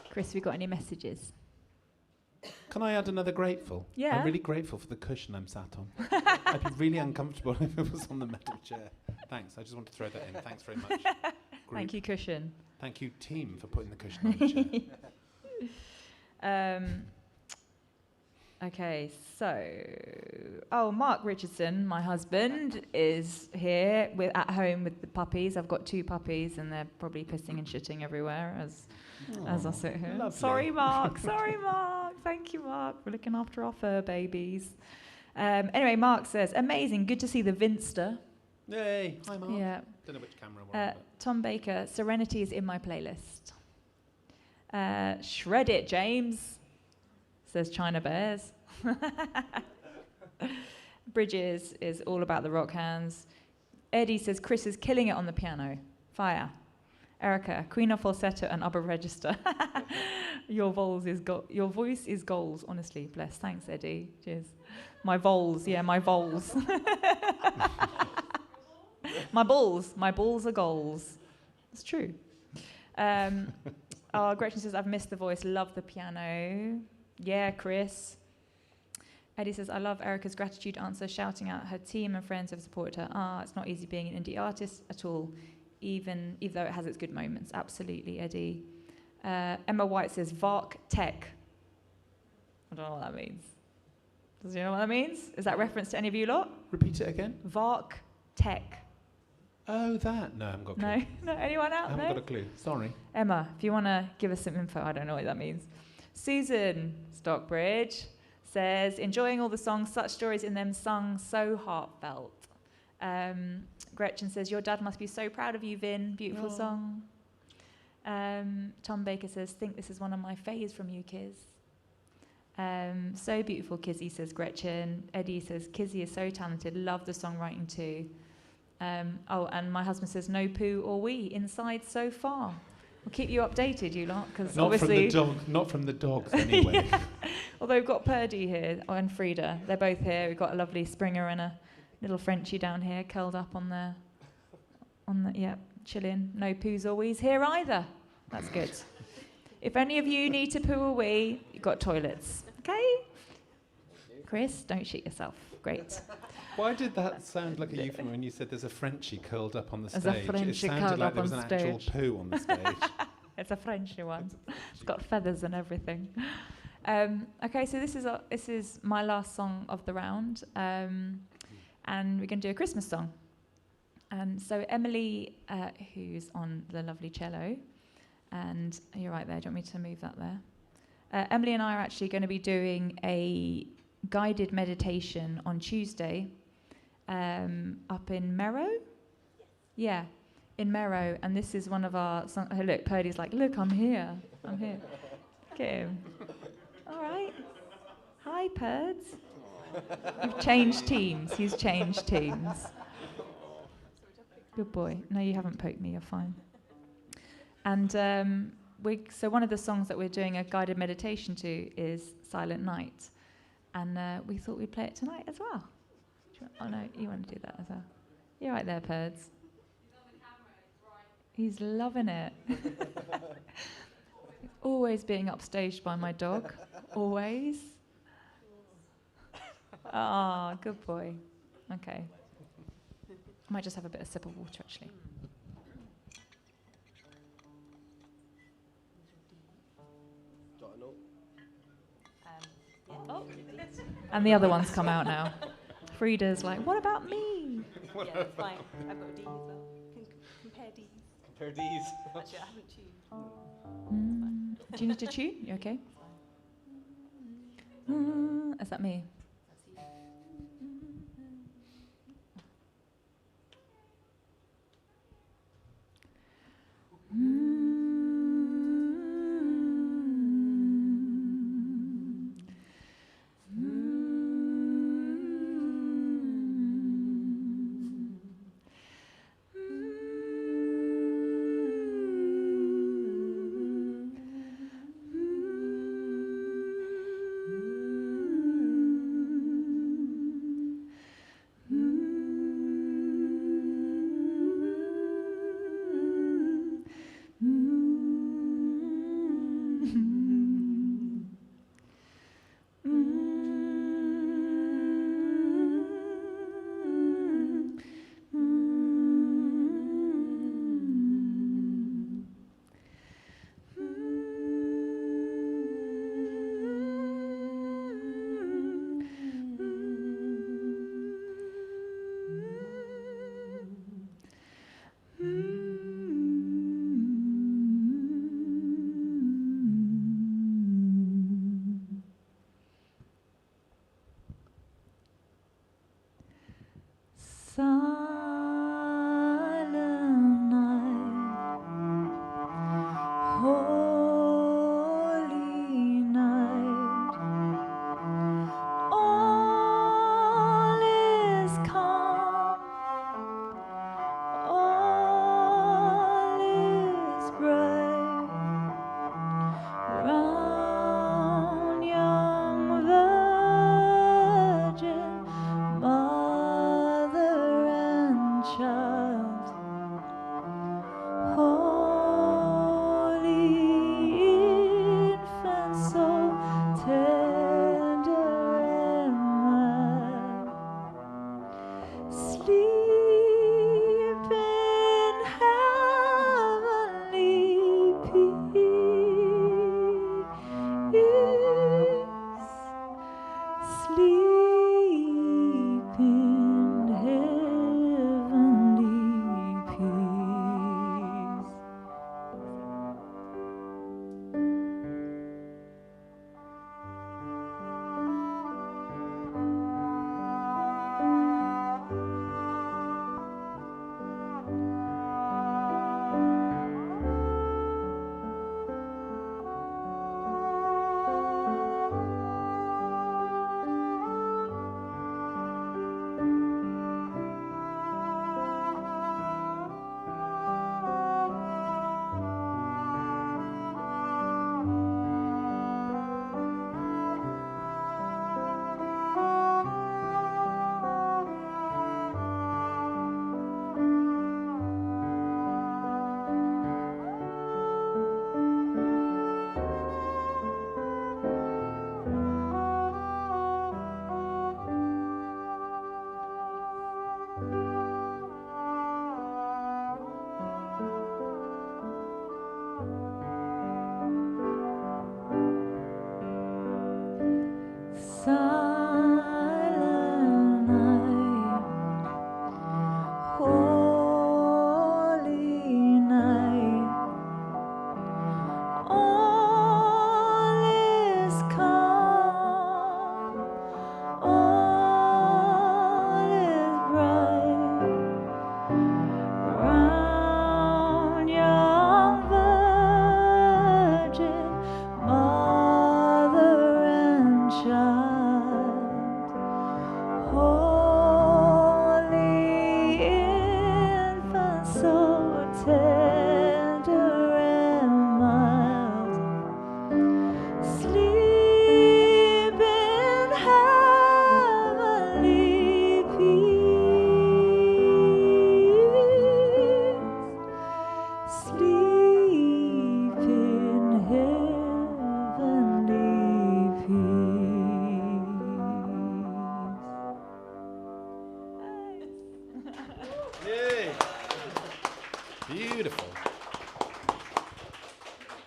Chris, we got any messages? Can I add another grateful? Yeah. I'm really grateful for the cushion I'm sat on. I'd be really uncomfortable if it was on the metal chair. Thanks. I just want to throw that in. Thanks very much. Thank you, cushion. Thank you, team, for putting the cushion on the chair. Okay, so, Mark Richardson, my husband, is here at home with the puppies. I've got 2 puppies, and they're probably pissing and shitting everywhere as I sit here. Lovely. Sorry, Mark. Thank you, Mark, for looking after our fur babies. Anyway, Mark says, amazing, good to see the Vinster. Yay. Hi, Mark. Yeah. Don't know which camera we're on. Tom Baker, Serenity is in my playlist. Shred it, James, says China Bears. Bridges is all about the rock hands. Eddie says Chris is killing it on the piano. Fire. ERIKA, Queen of Falsetto and Upper Register. Your voice is goals, honestly. Bless. Thanks, Eddie. Cheers. My vols. My balls are goals. It's true. Gretchen says, I've missed the voice, love the piano. Yeah, Chris. Eddie says, I love ERIKA's gratitude answer, shouting out her team and friends who have supported her. It's not easy being an indie artist at all, even though it has its good moments. Absolutely, Eddie. Emma White says, Vark Tech. I don't know what that means. Does you know what that means? Is that reference to any of you lot? Repeat it again. Vark Tech. Oh, that. No, I haven't got a clue. No? Anyone out I haven't there? got a clue. Sorry. Emma, if you want to give us some info, I don't know what that means. Susan Stockbridge says, enjoying all the songs, such stories in them sung, so heartfelt. Gretchen says, your dad must be so proud of you, Vin. Beautiful song. Tom Baker says, think this is one of my faves from you, Kiz. So beautiful, Kizzy, says Gretchen. Eddie says, Kizzy is so talented. Love the songwriting too. And my husband says, no poo or wee inside so far. We'll keep you updated, you lot, because obviously... Not from the dogs, anyway. Yeah. Although we've got Purdy here, and Frida. They're both here. We've got a lovely Springer and a little Frenchie down here, curled up on the chilling. No poos or wees here either. That's good. If any of you need to poo or wee, you've got toilets. Okay? Chris, don't shit yourself. Great. Why did that sound like a euphemism when you said there's a Frenchie curled up on the There's stage? a Frenchie It sounded curled like up there was on an actual stage. poo on the stage. It's a Frenchie one. It's got feathers and everything. Okay, so this is my last song of the round, and we're going to do a Christmas song. And so Emily, who's on the lovely cello, and you're right there. Do you want me to move that there? Emily and I are actually going to be doing a guided meditation on Tuesday up in Merrow. Yeah, in Merrow. And this is one of our songs. Oh, look, Purdy's like, look, I'm here. I'm here. Look at him. All right. Hi, Purds. You've changed teams. He's changed teams. Good boy. No, you haven't poked me. You're fine. And so one of the songs that we're doing a guided meditation to is Silent Night. And we thought we'd play it tonight as well. Oh, no, you want to do that as well. You're right there, Purds. He's loving it. Always being upstaged by my dog. Always. Ah, good boy. Okay. I might just have a bit of sip of water, actually. Oh. And the other ones come out now. Frida's like, what about me? Yeah, it's fine. I've got a D as well. Compare D's. Compare these. Actually, I haven't tuned. Do you need to tune? You okay? Is that me? Holy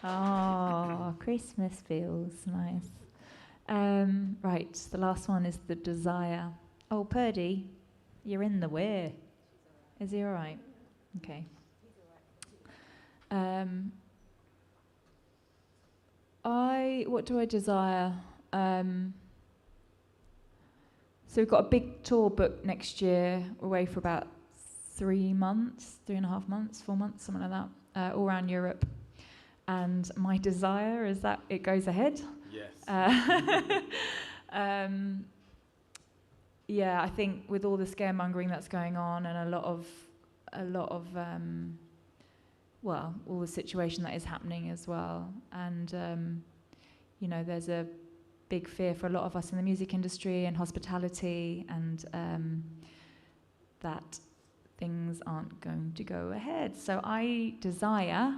Oh, Christmas feels nice. Right, the last one is the desire. Oh, Purdy, you're in the way. Is he all right? Okay. What do I desire? So we've got a big tour booked next year. We're away for about 3 months, 3.5 months, 4 months, something like that, all around Europe. And my desire is that it goes ahead. Yes. Yeah, I think with all the scaremongering that's going on and a lot of well, all the situation that is happening as well, and you know, there's a big fear for a lot of us in the music industry and hospitality, and that things aren't going to go ahead. So I desire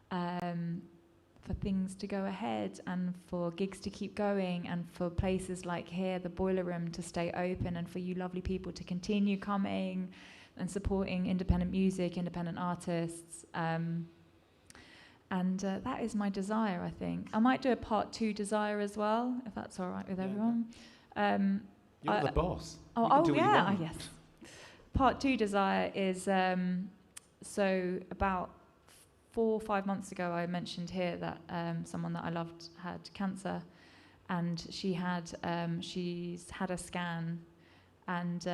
for things to go ahead and for gigs to keep going and for places like here, the Boileroom, to stay open, and for you lovely people to continue coming and supporting independent music, independent artists. And that is my desire, I think. I might do a part 2 desire as well, if that's all right with everyone. You're the boss. Yeah, yes. Part 2 desire is, so about 4 or 5 months ago, I mentioned here that someone that I loved had cancer, and she's had a scan, and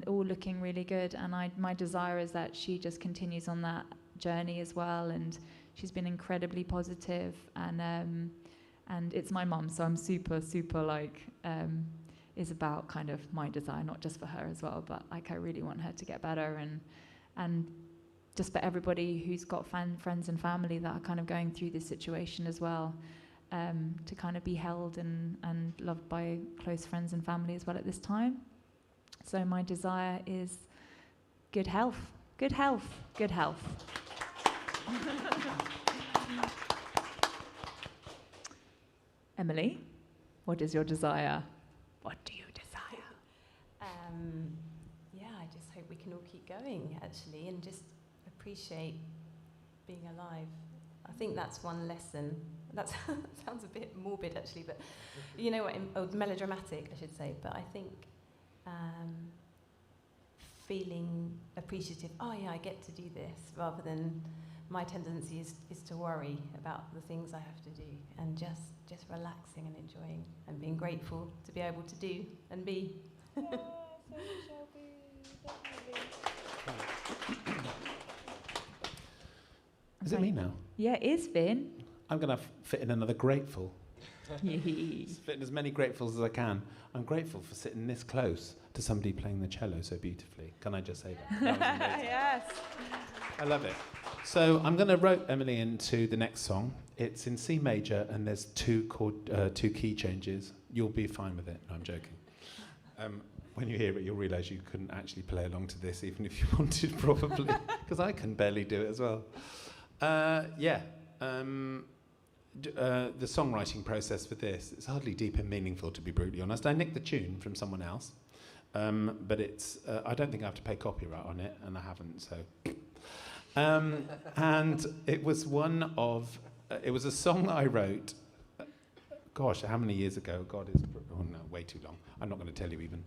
all looking really good. And my desire is that she just continues on that journey as well. And she's been incredibly positive, and it's my mum, so I'm super like is about kind of my desire, not just for her as well, but like I really want her to get better, and just for everybody who's got friends and family that are kind of going through this situation as well, to kind of be held and loved by close friends and family as well at this time. So my desire is good health, good health, good health. Emily, what is your desire? What do you desire? Yeah, I just hope we can all keep going, actually, and just appreciate being alive. I think that's one lesson. That sounds a bit morbid, actually, but you know what, melodramatic, I should say. But I think feeling appreciative, oh yeah, I get to do this, rather than my tendency is to worry about the things I have to do, and just relaxing and enjoying and being grateful to be able to do and be. Yes, so we shall be, definitely. Is it me now? Yeah, it is, Vin. I'm going to fit in another grateful. Yes. Fit in as many gratefuls as I can. I'm grateful for sitting this close to somebody playing the cello so beautifully. Can I just say that? That was amazing. Yes. I love it. So I'm going to rope Emily into the next song. It's in C major, and there's two key changes. You'll be fine with it. No, I'm joking. When you hear it, you'll realise you couldn't actually play along to this, even if you wanted, probably, because I can barely do it as well. The songwriting process for this, it's hardly deep and meaningful, to be brutally honest. I nicked the tune from someone else, but it's I don't think I have to pay copyright on it, and I haven't, so... and it was it was a song that I wrote, gosh, how many years ago? God, way too long. I'm not going to tell you even.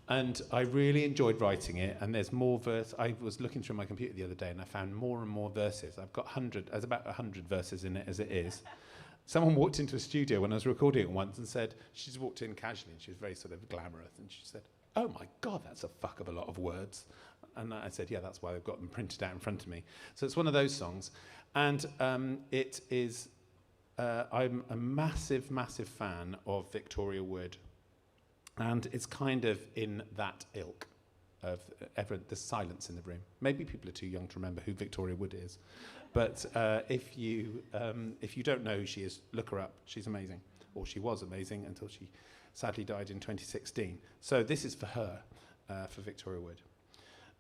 And I really enjoyed writing it, and there's more verse. I was looking through my computer the other day, and I found more and more verses. I've got there's about 100 verses in it as it is. Someone walked into a studio when I was recording it once and said, she just walked in casually, and she was very sort of glamorous, and she said, "Oh my God, that's a fuck of a lot of words." And I said, yeah, that's why I've got them printed out in front of me. So it's one of those songs. And it is, I'm a massive, massive fan of Victoria Wood. And it's kind of in that ilk of the silence in the room. Maybe people are too young to remember who Victoria Wood is. But if you don't know who she is, look her up. She's amazing. Or she was amazing until she sadly died in 2016. So this is for her, for Victoria Wood.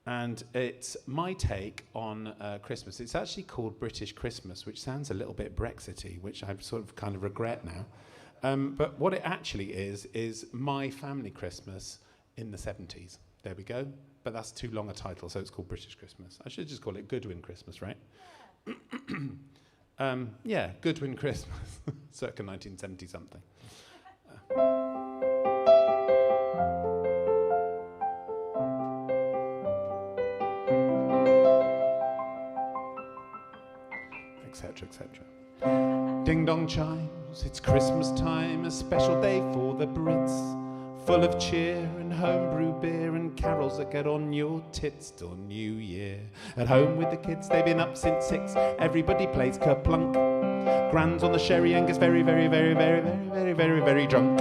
And it's my take on Christmas. It's actually called British Christmas, which sounds a little bit Brexity, which I sort of kind of regret now. But what it actually is my family Christmas in the 70s. There we go. But that's too long a title, so it's called British Christmas. I should just call it Goodwin Christmas, right? Yeah, Goodwin Christmas, circa 1970 something. Etc., etc. Ding dong chimes, it's Christmas time, a special day for the Brits. Full of cheer and homebrew beer and carols that get on your tits till New Year. At home with the kids, they've been up since 6. Everybody plays kerplunk. Gran's on the sherry and gets very, very, very, very, very, very, very, very drunk.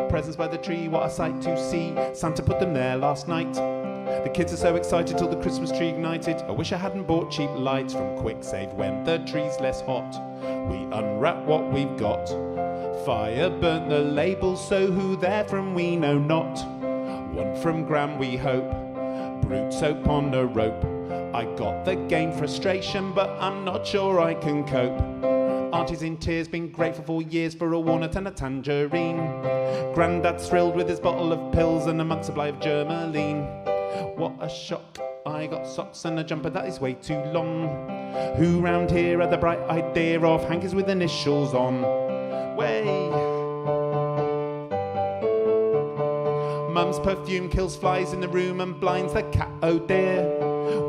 Presents by the tree, what a sight to see. Santa put them there last night. The kids are so excited till the Christmas tree ignited. I wish I hadn't bought cheap lights from Quick Save when the tree's less hot. We unwrap what we've got. Fire burnt the labels, so who they're from we know not. One from Gran we hope, brute soap on a rope. I got the game frustration, but I'm not sure I can cope. Auntie's in tears, been grateful for years for a walnut and a tangerine. Grandad's thrilled with his bottle of pills and a month's supply of Germaline. What a shock, I got socks and a jumper that is way too long. Who round here had the bright idea of hankies with initials on? Way. Mum's perfume kills flies in the room and blinds the cat, oh dear.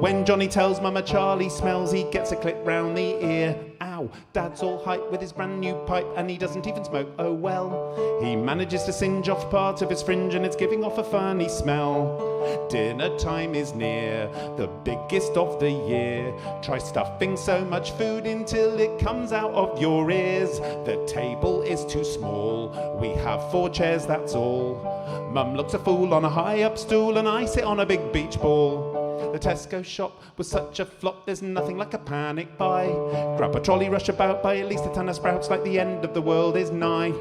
When Johnny tells Mama Charlie smells, he gets a clip round the ear. Ow, Dad's all hype with his brand new pipe and he doesn't even smoke, oh well. He manages to singe off part of his fringe and it's giving off a funny smell. Dinner time is near, the biggest of the year. Try stuffing so much food until it comes out of your ears. The table is too small, we have 4 chairs, that's all. Mum looks a fool on a high-up stool and I sit on a big beach ball. The Tesco shop was such a flop, there's nothing like a panic buy. Grab a trolley, rush about, buy at least a ton of sprouts like the end of the world is nigh.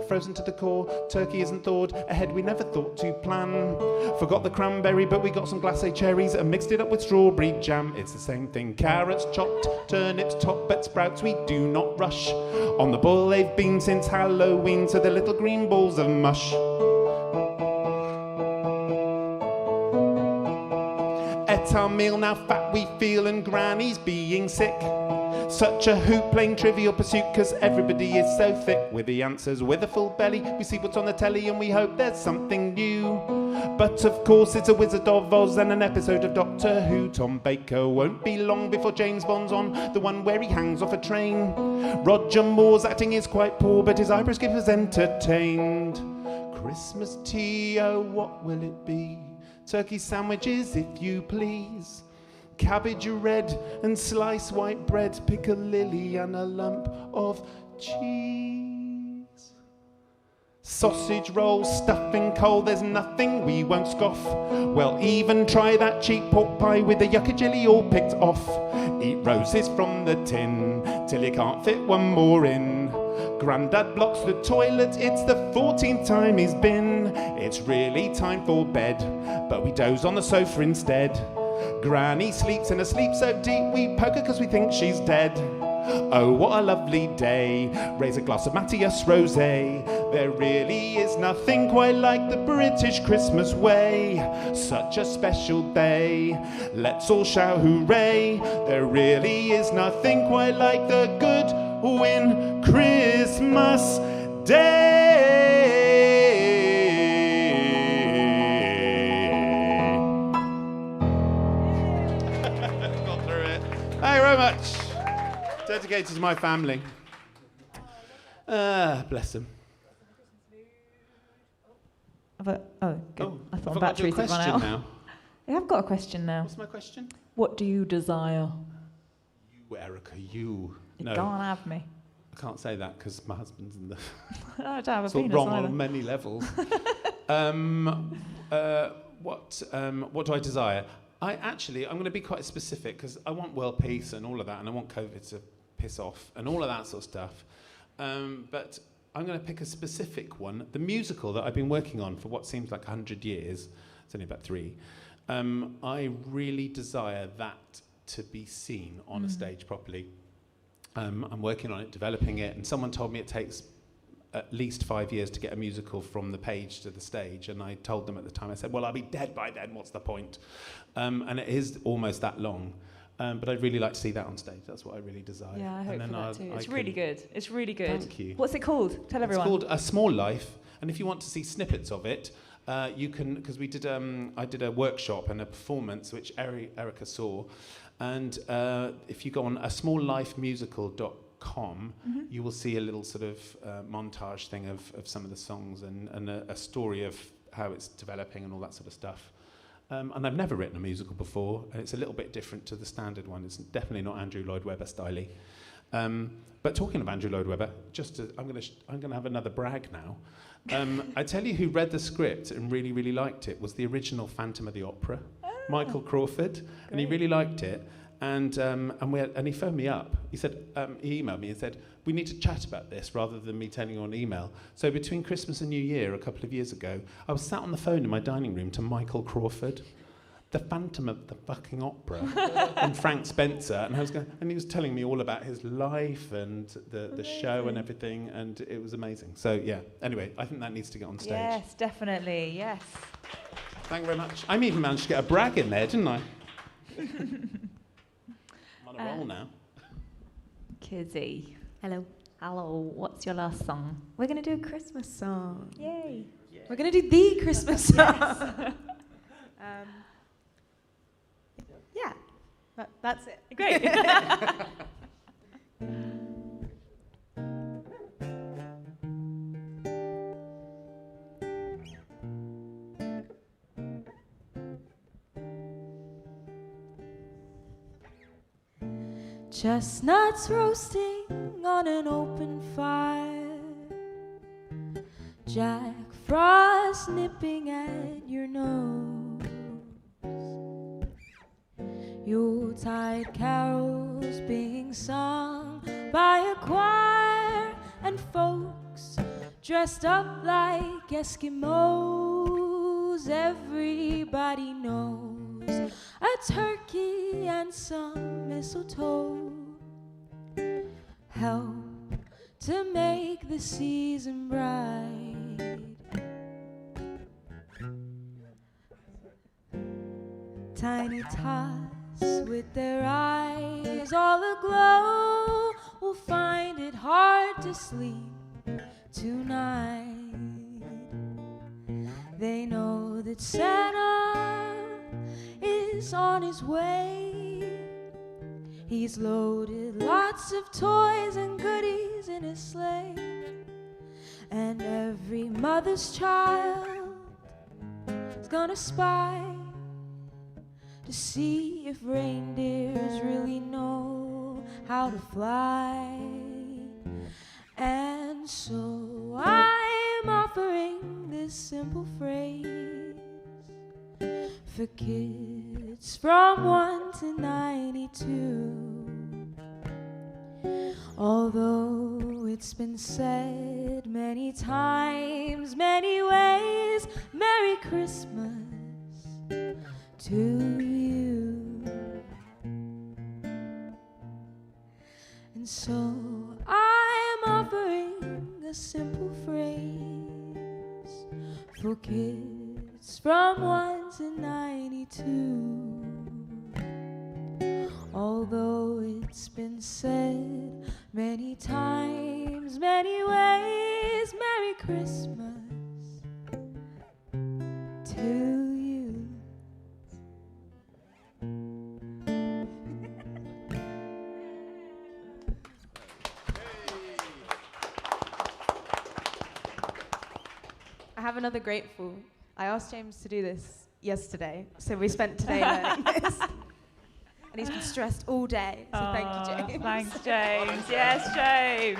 Frozen to the core, turkey isn't thawed, ahead we never thought to plan. Forgot the cranberry, but we got some glacé cherries and mixed it up with strawberry jam. It's the same thing, carrots chopped, turnips top, but sprouts we do not rush. On the boil they've been since Halloween, so they're little green balls of mush. At our meal now fat we feel and Granny's being sick. Such a hoot playing Trivial Pursuit cause everybody is so thick with the answers with a full belly. We see what's on the telly and we hope there's something new. But of course it's a Wizard of Oz and an episode of Doctor Who. Tom Baker won't be long before James Bond's on, the one where he hangs off a train. Roger Moore's acting is quite poor but his eyebrows keep us entertained. Christmas tea, oh what will it be? Turkey sandwiches, if you please. Cabbage red and sliced white bread, piccalilli and a lump of cheese. Sausage rolls, stuffing coal, there's nothing we won't scoff. Well, even try that cheap pork pie with the yucca chilli all picked off. Eat roses from the tin till you can't fit one more in. Grandad blocks the toilet, it's the 14th time he's been. It's really time for bed, but we doze on the sofa instead. Granny sleeps in a sleep so deep we poke her cause we think she's dead. Oh, what a lovely day, raise a glass of Matthias Rosé. There really is nothing quite like the British Christmas way. Such a special day, let's all shout hooray. There really is nothing quite like the Goodwin Christmas Day. Got through it. Thank you very much. Dedicated to my family. Bless them. Good. Oh, I thought have batteries got your had run question out. now. Yeah, I've got a question now. What's my question? What do you desire? You, ERIKA, you. You No, can't have me. I can't say that because my husband's in the I don't have a sort of penis wrong either. on many levels. What do I desire? I'm going to be quite specific because I want world peace and all of that, and I want COVID to piss off and all of that sort of stuff. But I'm going to pick a specific one, the musical that I've been working on for what seems like 100 years. It's only about 3. I really desire that to be seen on a stage properly. I'm working on it, developing it, and someone told me it takes at least 5 years to get a musical from the page to the stage, and I told them at the time, I said, well, I'll be dead by then, what's the point? And it is almost that long. But I'd really like to see that on stage. That's what I really desire. Yeah, I hope and then for that too. I It's can- really good. It's really good. Thank you. What's it called? Tell everyone. It's called A Small Life, and if you want to see snippets of it, you can, because we did, I did a workshop and a performance which ERIKA saw, and if you go on asmalllifemusical.com, you will see a little sort of montage thing of some of the songs and a story of how it's developing and all that sort of stuff. And I've never written a musical before, and it's a little bit different to the standard one. It's definitely not Andrew Lloyd Webber style. But talking of Andrew Lloyd Webber, I'm going to have another brag now. I tell you who read the script and really, really liked it was the original Phantom of the Opera, Michael Crawford, and he really liked it. And he phoned me up. He said, he emailed me and said, we need to chat about this rather than me telling you on email. So between Christmas and New Year, a couple of years ago, I was sat on the phone in my dining room to Michael Crawford, the Phantom of the fucking Opera, and Frank Spencer, and he was telling me all about his life and the show and everything, and it was amazing. So yeah, anyway, I think that needs to get on stage. Yes, definitely, yes. Thank you very much. I even managed to get a brag in there, didn't I? I'm on a roll now. Kizzy. Hello. Hello, what's your last song? We're going to do a Christmas song. Yay. We're going to do the Christmas song. Yeah, that's it. Great. Chestnuts roasting on an open fire, Jack Frost nipping at your nose, Yuletide carols being sung by a choir, and folks dressed up like Eskimos. Everybody knows a turkey and some mistletoe help to make the season bright. Tiny tots with their eyes all aglow will find it hard to sleep tonight. They know that Santa is on his way. He's loaded lots of toys and goodies in his sleigh, and every mother's child is gonna spy to see if reindeers really know how to fly. And so I'm offering this simple phrase for kids from 1 to 92. Although it's been said many times, many ways, Merry Christmas to you. And so I'm offering a simple phrase for kids from 1 to 92. Although it's been said many times, many ways, Merry Christmas to you. I have another grateful. I asked James to do this yesterday, so we spent today learning this. And he's been stressed all day, so thank you, James. Thanks, James. Yes, James.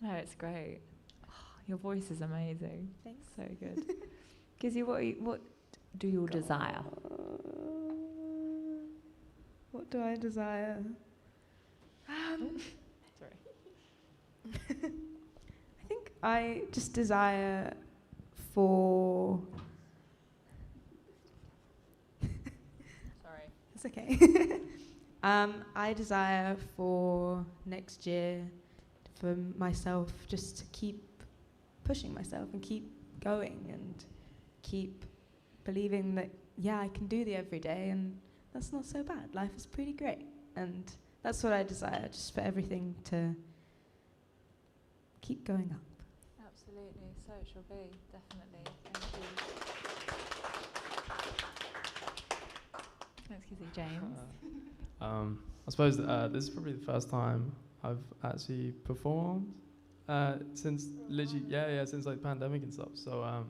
No, it's great. Oh, your voice is amazing. Thanks. So good. Gizzy, what do you desire? What do I desire? Sorry. I think I just desire for... Sorry. It's okay. I desire for next year for myself just to keep pushing myself and keep going and keep believing that yeah, I can do the everyday, and that's not so bad. Life is pretty great. And that's what I desire, just for everything to keep going up. Absolutely, so it shall be, definitely. Thank you. Excuse me, James. I suppose this is probably the first time I've actually performed since literally, since like pandemic and stuff. So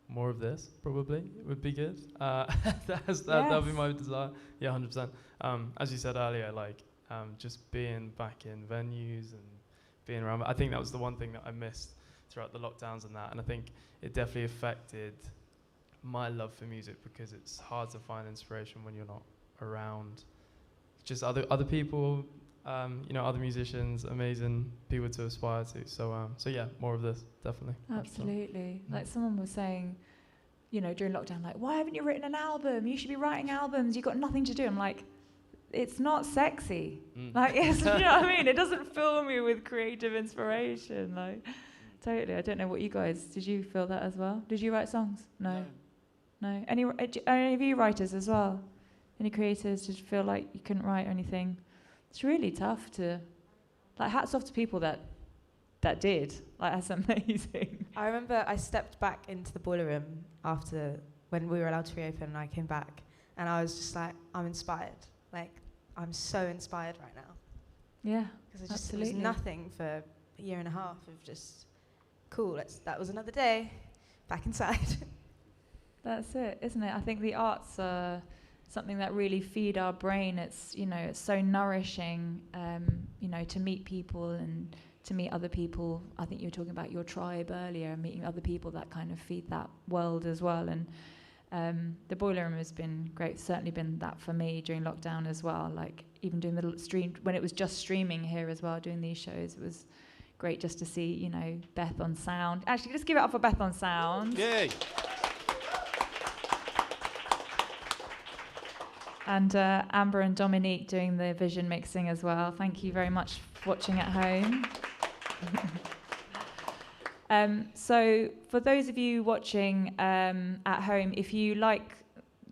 more of this probably would be good. That'll be my desire. Yeah, 100%. As you said earlier, like just being back in venues and being around. I think that was the one thing that I missed throughout the lockdowns and that. And I think it definitely affected my love for music, because it's hard to find inspiration when you're not around just other people, other musicians, amazing people to aspire to. So yeah, more of this, definitely. Absolutely. Like someone was saying, during lockdown, like, why haven't you written an album? You should be writing albums. You've got nothing to do. I'm like, it's not sexy. Like, yes, you know what I mean? It doesn't fill me with creative inspiration. Like, totally. I don't know what you guys, did you feel that as well? Did you write songs? No. Any of you writers as well? Any creators, did you feel like you couldn't write or anything? It's really tough to, like, hats off to people that did. Like, that's amazing. I remember I stepped back into the Boileroom after, when we were allowed to reopen, and I came back, and I was just like, I'm inspired. Like, I'm so inspired right now. Yeah, because it was nothing for a year and a half of just, cool, that was another day, back inside. That's it, isn't it? I think the arts are something that really feed our brain. It's, it's so nourishing, to meet people and to meet other people. I think you were talking about your tribe earlier, meeting other people that kind of feed that world as well. And the Boileroom has been great. Certainly been that for me during lockdown as well. Like, even doing the stream, when it was just streaming here as well, doing these shows, it was great just to see, Beth on sound. Actually, just give it up for Beth on sound. Yay! And Amber and Dominique doing the vision mixing as well. Thank you very much for watching at home. So for those of you watching at home, if you like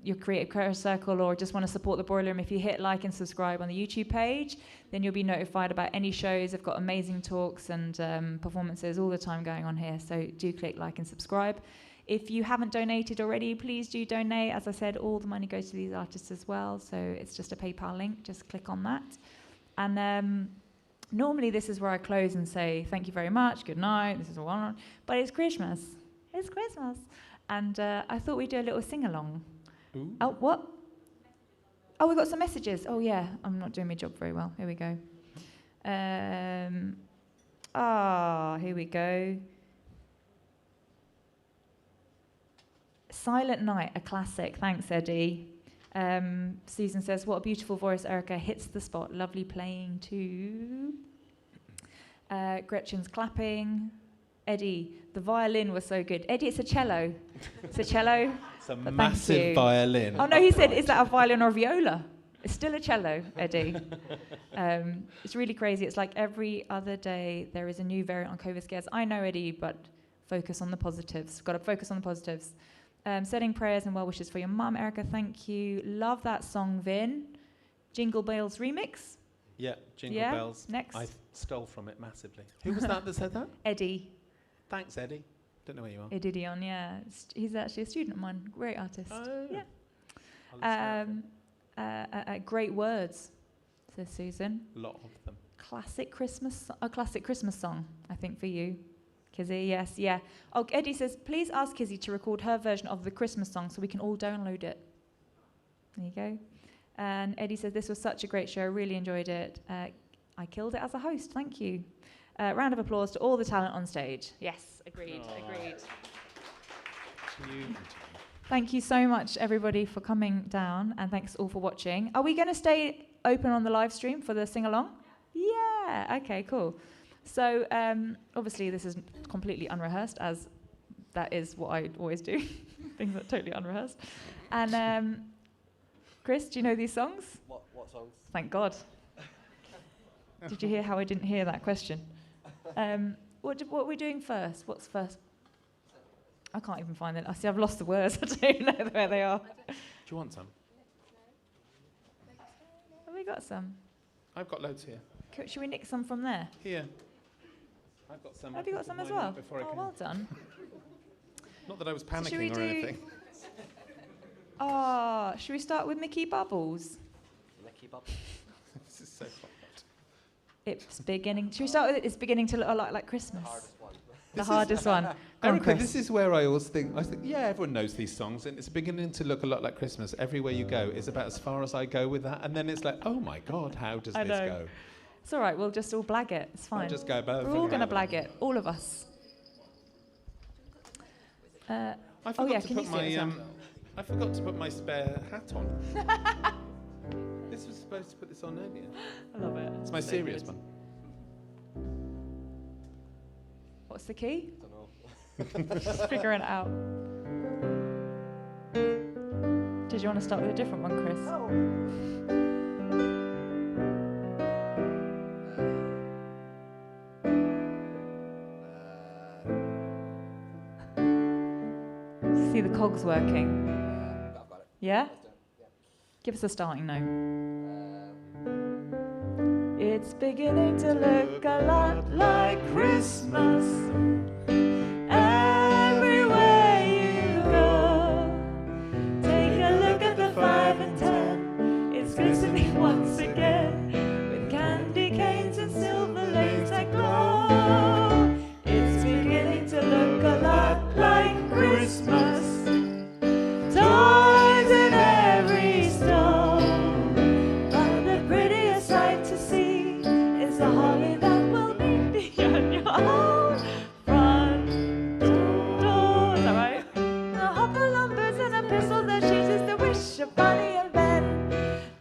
your Creative Career Circle or just want to support the Boileroom, if you hit like and subscribe on the YouTube page, then you'll be notified about any shows. They've got amazing talks and performances all the time going on here. So do click like and subscribe. If you haven't donated already, please do donate. As I said, all the money goes to these artists as well. So it's just a PayPal link. Just click on that. And normally this is where I close and say, thank you very much, good night, this is all on. But it's Christmas. It's Christmas. And I thought we'd do a little sing-along. Ooh. Oh, what? Oh, we've got some messages. Oh, yeah. I'm not doing my job very well. Here we go. Here we go. Silent Night, a classic. Thanks, Eddie. Susan says, what a beautiful voice, ERIKA. Hits the spot. Lovely playing too. Gretchen's clapping. Eddie, the violin was so good. Eddie, it's a cello. It's a cello. It's a massive violin. Oh, no, he said, is that a violin or a viola? It's still a cello, Eddie. It's really crazy. It's like every other day there is a new variant on COVID scares. I know, Eddie, but focus on the positives. Got to focus on the positives. Sending prayers and well wishes for your mum, ERIKA. Thank you. Love that song, Vin. Jingle Bells remix. Yeah, Jingle Bells. Next. I stole from it massively. Who was that said that? Eddie. Thanks, Eddie. Don't know where you are. Eddie Dion, yeah. He's actually a student of mine. Great artist. Oh. Yeah. Great words, says Susan. A lot of them. A classic Christmas song, I think, for you. Kizzy, yes, yeah. Oh, Eddie says, please ask Kizzy to record her version of the Christmas song so we can all download it. There you go. And Eddie says, this was such a great show. Really enjoyed it. I killed it as a host. Thank you. Round of applause to all the talent on stage. Yes, agreed. Thank you so much, everybody, for coming down, and thanks all for watching. Are we going to stay open on the live stream for the sing-along? Yeah. Okay, cool. So obviously this is completely unrehearsed, as that is what I always do. Things are totally unrehearsed. And Chris, do you know these songs? What songs? Thank God. Did you hear how I didn't hear that question? What are we doing first? What's first? I can't even find it. I see I've lost the words. I don't know where they are. you want some? Have we got some? I've got loads here. Should we nick some from there? Here. I've got some. Have you got some as well? Oh, well done. Not that I was So should we panicking or do- anything. Oh, should we start with Mickey Bubbles? Licky Bob. This is so fun. It's beginning. Should we start with It's beginning to look a lot like Christmas? Hardest one. The hardest one. Go on, ERIKA, Chris. this is where I always think, yeah, everyone knows these songs, and it's beginning to look a lot like Christmas. Everywhere you go is about as far as I go with that, and then it's like, oh my God, how does I this know. go? It's all right. We'll just all blag it. It's fine. I'll just go about We're all going to blag it. All of us. I Oh, forgot yeah, to can put you see it as my well? I forgot to put my spare hat on. This was supposed to put this on earlier. I love it. It's my So serious good. one. What's the key? Don't know. Just figuring it out. Did you want to start with a different one, Chris? See the cogs working. I've got it. Yeah? Let's do it. Yeah. Give us a starting note. Um, It's beginning to look a lot like Christmas. Everywhere you go, take a look at the 5 and 10. It's glistening once again with candy canes and silver lanes that glow. It's beginning to look a lot like Christmas. Toys in every store, but the prettiest sight to see is the holly that will be on your own front door. Is that right? The hopalumber's and a pistol that chooses the wish of Bonnie and Ben.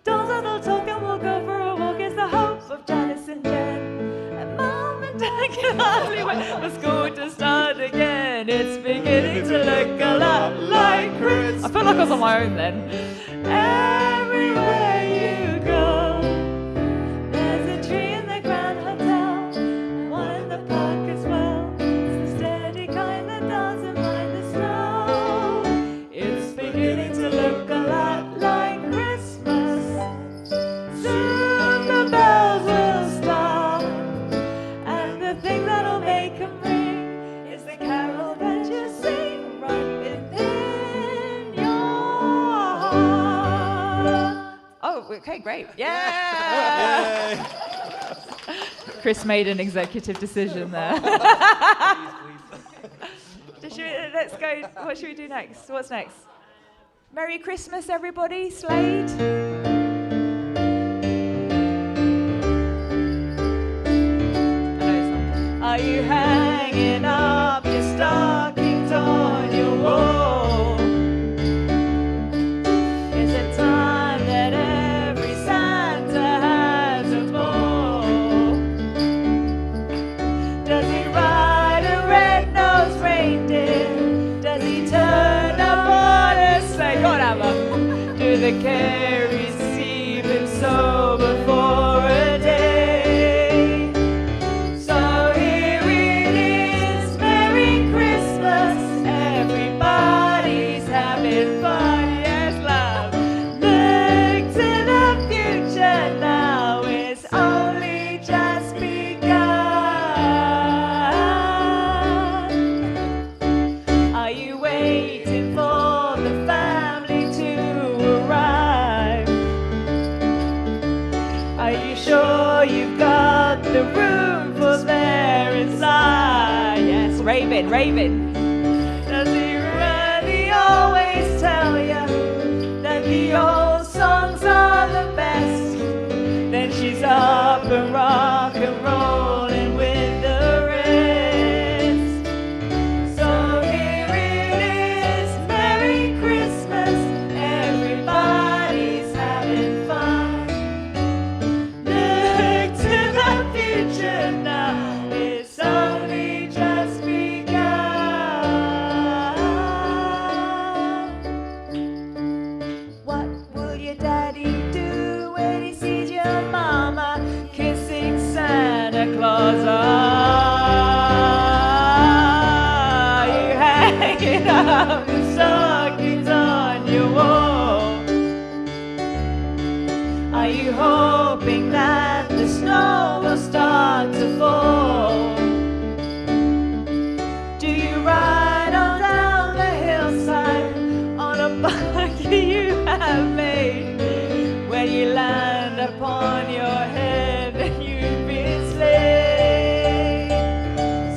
Dolls that'll talk and we'll go for a walk is the hope of Janice and Jen. And Mom and Dad can hardly wait for school to start again. It's beginning to look a lot like Christmas. I feel like I was on my own then. Everywhere you go, there's a tree in the Grand Hotel, and one in the park as well. It's the steady kind that doesn't mind the snow. It's beginning to look a lot like Christmas. Soon the bells will stop, and the thing that'll make 'em ring is the carol that you sing right within your heart. Oh, okay, great. Yeah! Chris made an executive decision there. Let's go. What should we do next? What's next? Merry Christmas, everybody. Slade. Are you hanging up your stockings on your wall? Is it time that every Santa has a ball? Does he ride a red-nosed reindeer? Does he turn up on a sleigh? Go on, Amber. Do the carries even sober for a day? So here it is, Merry Christmas. Everybody's having fun, yes, love. Look to the future now, it's only just begun. Are you waiting for the family to arrive? Are you sure you've got the room for their inside? Yes, Raven, Raven. Does he really always tell you that the old songs are the best? Then she's up and rock and rolling with the rest. So here it is, Merry Christmas. Everybody's having fun. Look to the future now, it's only just begun. What will your daddy do when he sees your mama kissing Santa Claus? Are you hanging up your stockings on your wall? you hoping that the snow will start to fall? Do you ride on down the hillside on a buggy you have made? When you land upon your head and you've been slayed.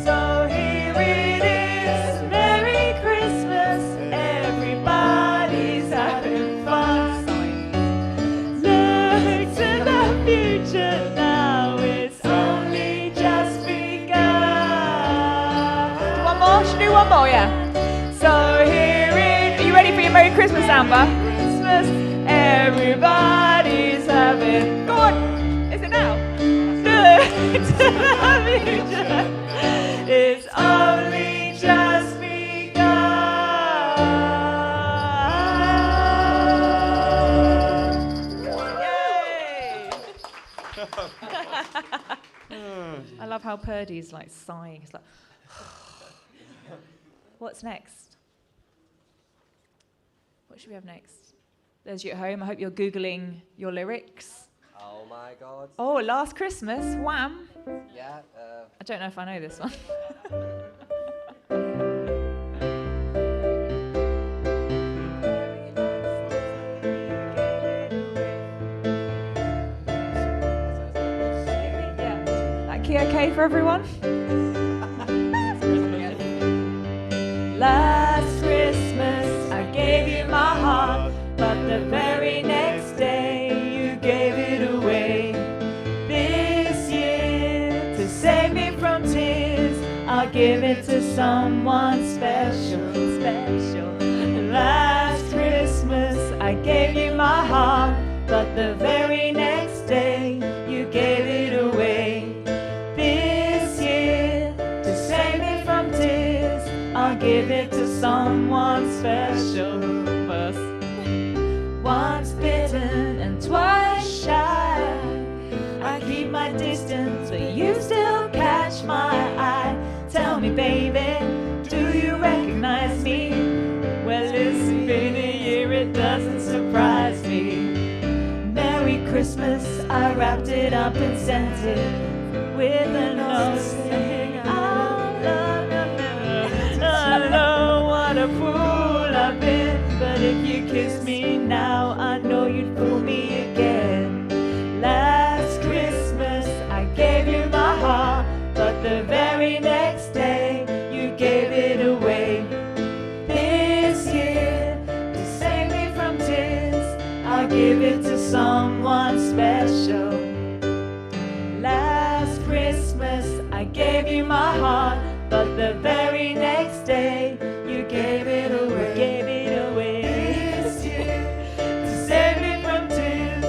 So here it is, Merry Christmas, everybody's having fun. Look to the future now, it's only just begun. One more? Should we do one more? Yeah. So here it Are you ready for your Merry Christmas, Amber? Christmas, everybody's having. Go on. Is it now? Look to the future, it's only just begun. Yay! I love how Purdy's like sighing. It's like, what's next? What should we have next? There's you at home. I hope you're Googling your lyrics. Oh my God. Oh, Last Christmas, Wham. Yeah. I don't know if I know this one. Yeah. That key okay for everyone? Last Christmas I gave you my heart, but the very next day you gave it away. This year, to save me from tears, I'll give it to someone special, special. Last Christmas I gave you my heart, but the very next day you gave it away. This year, to save me from tears, I'll give it to someone special. Once bitten and twice shy, I keep my distance, but you still catch my eye. Tell me, baby, do you recognize me? Well, it's been a year, it doesn't surprise me. Merry Christmas, I wrapped it up and sent it with a note saying, I love you. I know what a fool I've been, but if you kiss me now, I know you'd fool me again. Last Christmas, I gave you my heart, but the very next day, you gave it away. This year, to save me from tears, I'll give it to someone special. Last Christmas, I gave you my heart, but the very next day, you gave it away. Gave it away. This year, to save me from tears,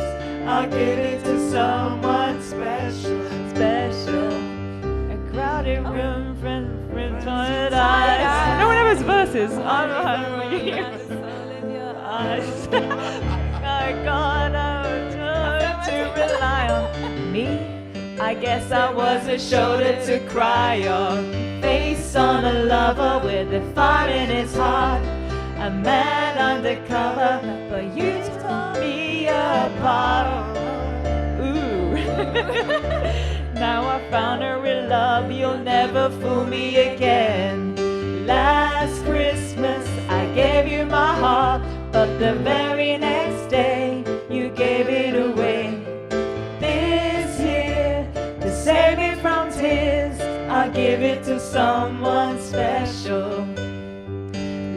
I'll give it to someone special, special. A crowded room, friends, tired eyes. No one ever has verses. I'm hungry. I got to rely on me. I guess I was a shoulder to cry on. Face on a lover with a fire in his heart. A man undercover, but you tore me apart. Ooh. Now I found her in love, you'll never fool me again. Last Christmas I gave you my heart, but the very next day you gave it away. This year, to save me from tears, I'll give it to someone special.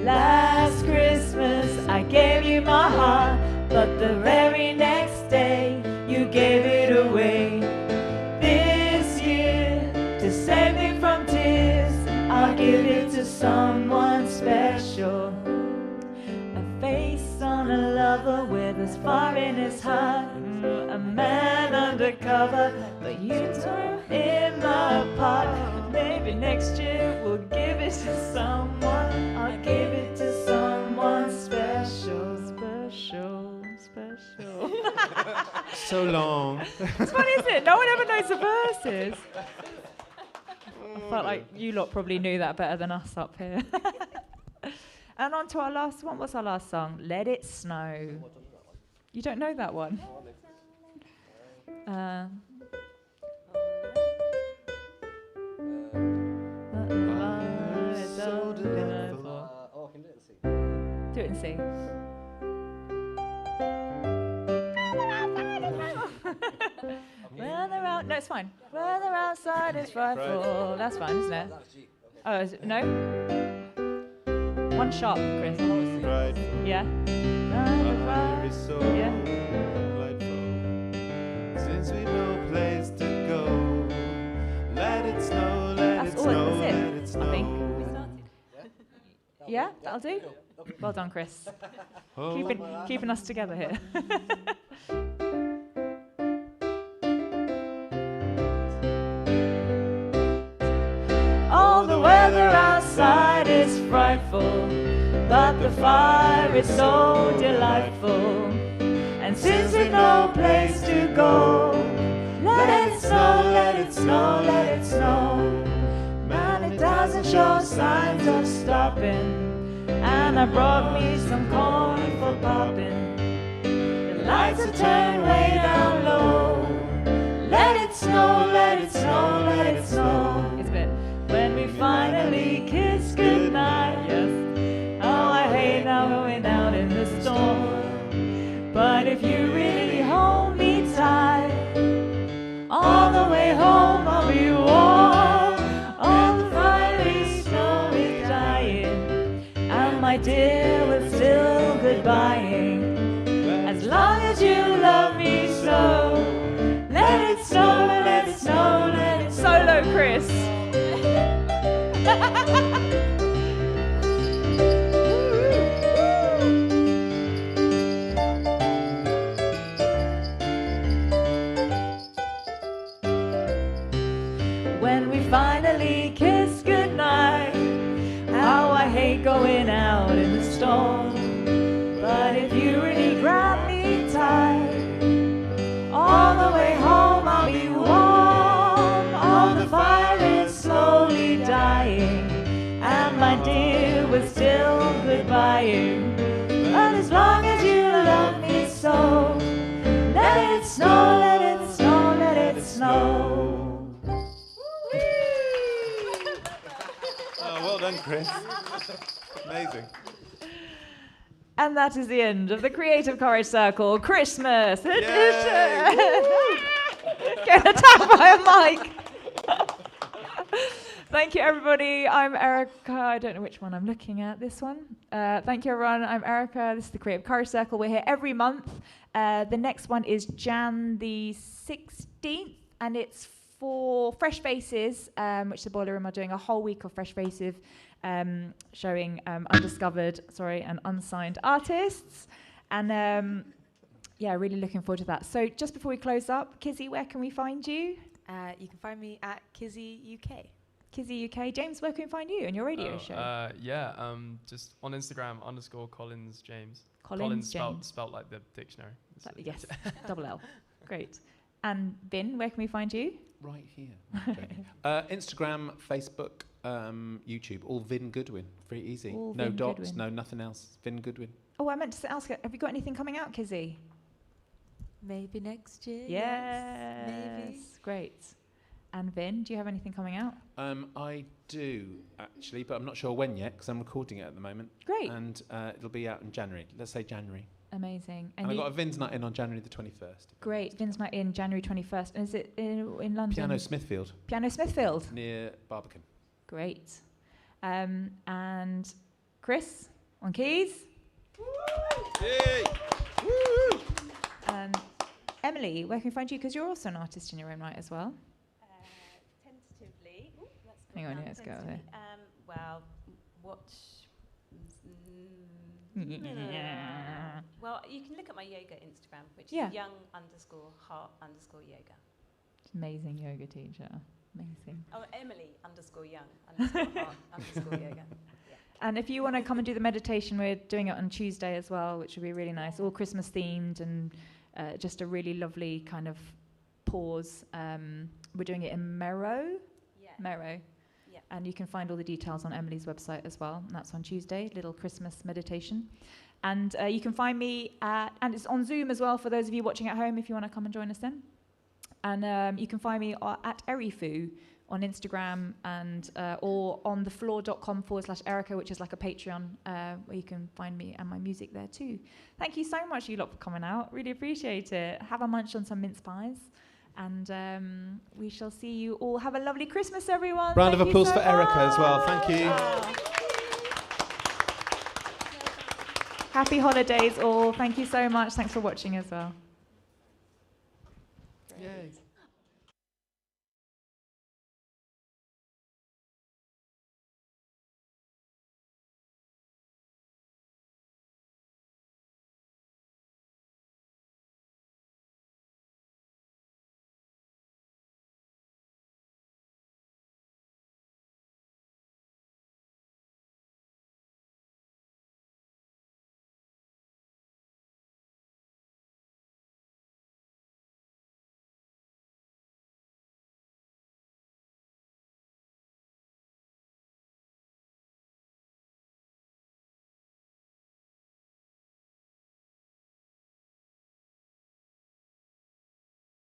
Last Christmas I gave you my heart, but the very next day you gave it away. This year, to save me from tears, I'll give it to someone special. A face on a lover with a spark in his heart. A man undercover, but you tore him apart. Maybe next year we'll give it to someone. I'll give it to someone special, special, special. So long. It's funny, isn't it? No one ever knows the verses. I felt like you lot probably knew that better than us up here. And on to our last one. What's our last song? Let It Snow. You don't know that one? So delightful. Oh, I can do it in C. Do it and see. When they're out, no, it's fine. When they're outside, it's frightful. That's fine, isn't it? That was G. Okay. Oh, is it, no? One sharp, Chris. Yeah. Fire is so Yeah. delightful. Since we've no place to go, let it snow, let That's it all, snow, that's it, let it snow. I think. We started. Yeah, that'll do. Okay. Well done, Chris. Oh, Keeping us together here. All the weather outside is frightful, but the fire is so delightful. And since we've no place to go, let it snow, let it snow, let it snow. Man, it doesn't show signs of stopping. And I brought me some corn for popping. The lights are turned way down low. Let it snow, let it snow, let it snow. It's a bit. When we finally kiss goodnight, yes. Oh, I hate now going out in the storm. But if you really hold me tight, all the way home I'll be warm. All the fiery snow is dying, and my dear, we're still goodbying. As long as you love me so, let it snow, let it snow, let it snow. Solo, Chris. When we finally kiss goodnight, how I hate going out in the storm. But if you really grab me tight, all the way home I'll be warm. All the fire is slowly dying, and my dear, we're still goodbying. But as long as you love me so, let it snow, let it snow, let it snow. oh, well done, Chris. Amazing. And that is the end of the Creative Courage Circle Christmas. Yay! Get attacked by a mic. Thank you, everybody. I'm ERIKA. I don't know which one I'm looking at. This one. Thank you, everyone. I'm ERIKA. This is the Creative Courage Circle. We're here every month. The next one is Jan the 16th, and it's for Fresh Faces, which the Boileroom are doing a whole week of Fresh Faces, showing undiscovered, and unsigned artists. And yeah, really looking forward to that. So just before we close up, Kizzy, where can we find you? You can find me at Kizzy UK. Kizzy UK. James, where can we find you on your radio show? Just on Instagram _Collins James. Collins spelt, James. spelt like the dictionary. Yes, double L. Great. And Vin, where can we find you? Right here. Instagram, Facebook, YouTube, all Vin Goodwin. Very easy. All no Vin dots, Goodwin. no nothing else. Vin Goodwin. Oh, I meant to ask, have you got anything coming out, Kizzy? Maybe next year. Yes. Maybe. Great. And Vin, do you have anything coming out? I do, actually, but I'm not sure when yet because I'm recording it at the moment. Great. And it'll be out in January. Let's say January. Amazing. And I've got a Vin's Night in on January the 21st. Great. Vin's Night in January 21st. And is it in London? Piano Smithfield. Piano Smithfield. Near Barbican. Great. And Chris on keys. Yay! Woo! Emily, where can we find you? Because you're also an artist in your own right as well. Tentatively. Hang on, let's go there. Well, well, you can look at my yoga Instagram, which Yeah. is young_heart_yoga. Amazing yoga teacher. Amazing. Oh, Emily_young_heart_yoga. And if you want to come and do the meditation, we're doing it on Tuesday as well, which would be really nice. All Christmas themed and just a really lovely kind of pause. We're doing it in Merrow. Yeah. And you can find all the details on Emily's website as well. And that's on Tuesday, little Christmas meditation. And you can find me and it's on Zoom as well for those of you watching at home if you want to come and join us then. And you can find me at ERIFU on Instagram and or on thefloor.com/ERIKA, which is like a Patreon where you can find me and my music there too. Thank you so much, you lot, for coming out. Really appreciate it. Have a munch on some mince pies. And we shall see you all. Have a lovely Christmas, everyone. Round of Thank applause you so for ERIKA as well. much. Thank you. Happy holidays all. Thank you so much. Thanks for watching as well. Yay.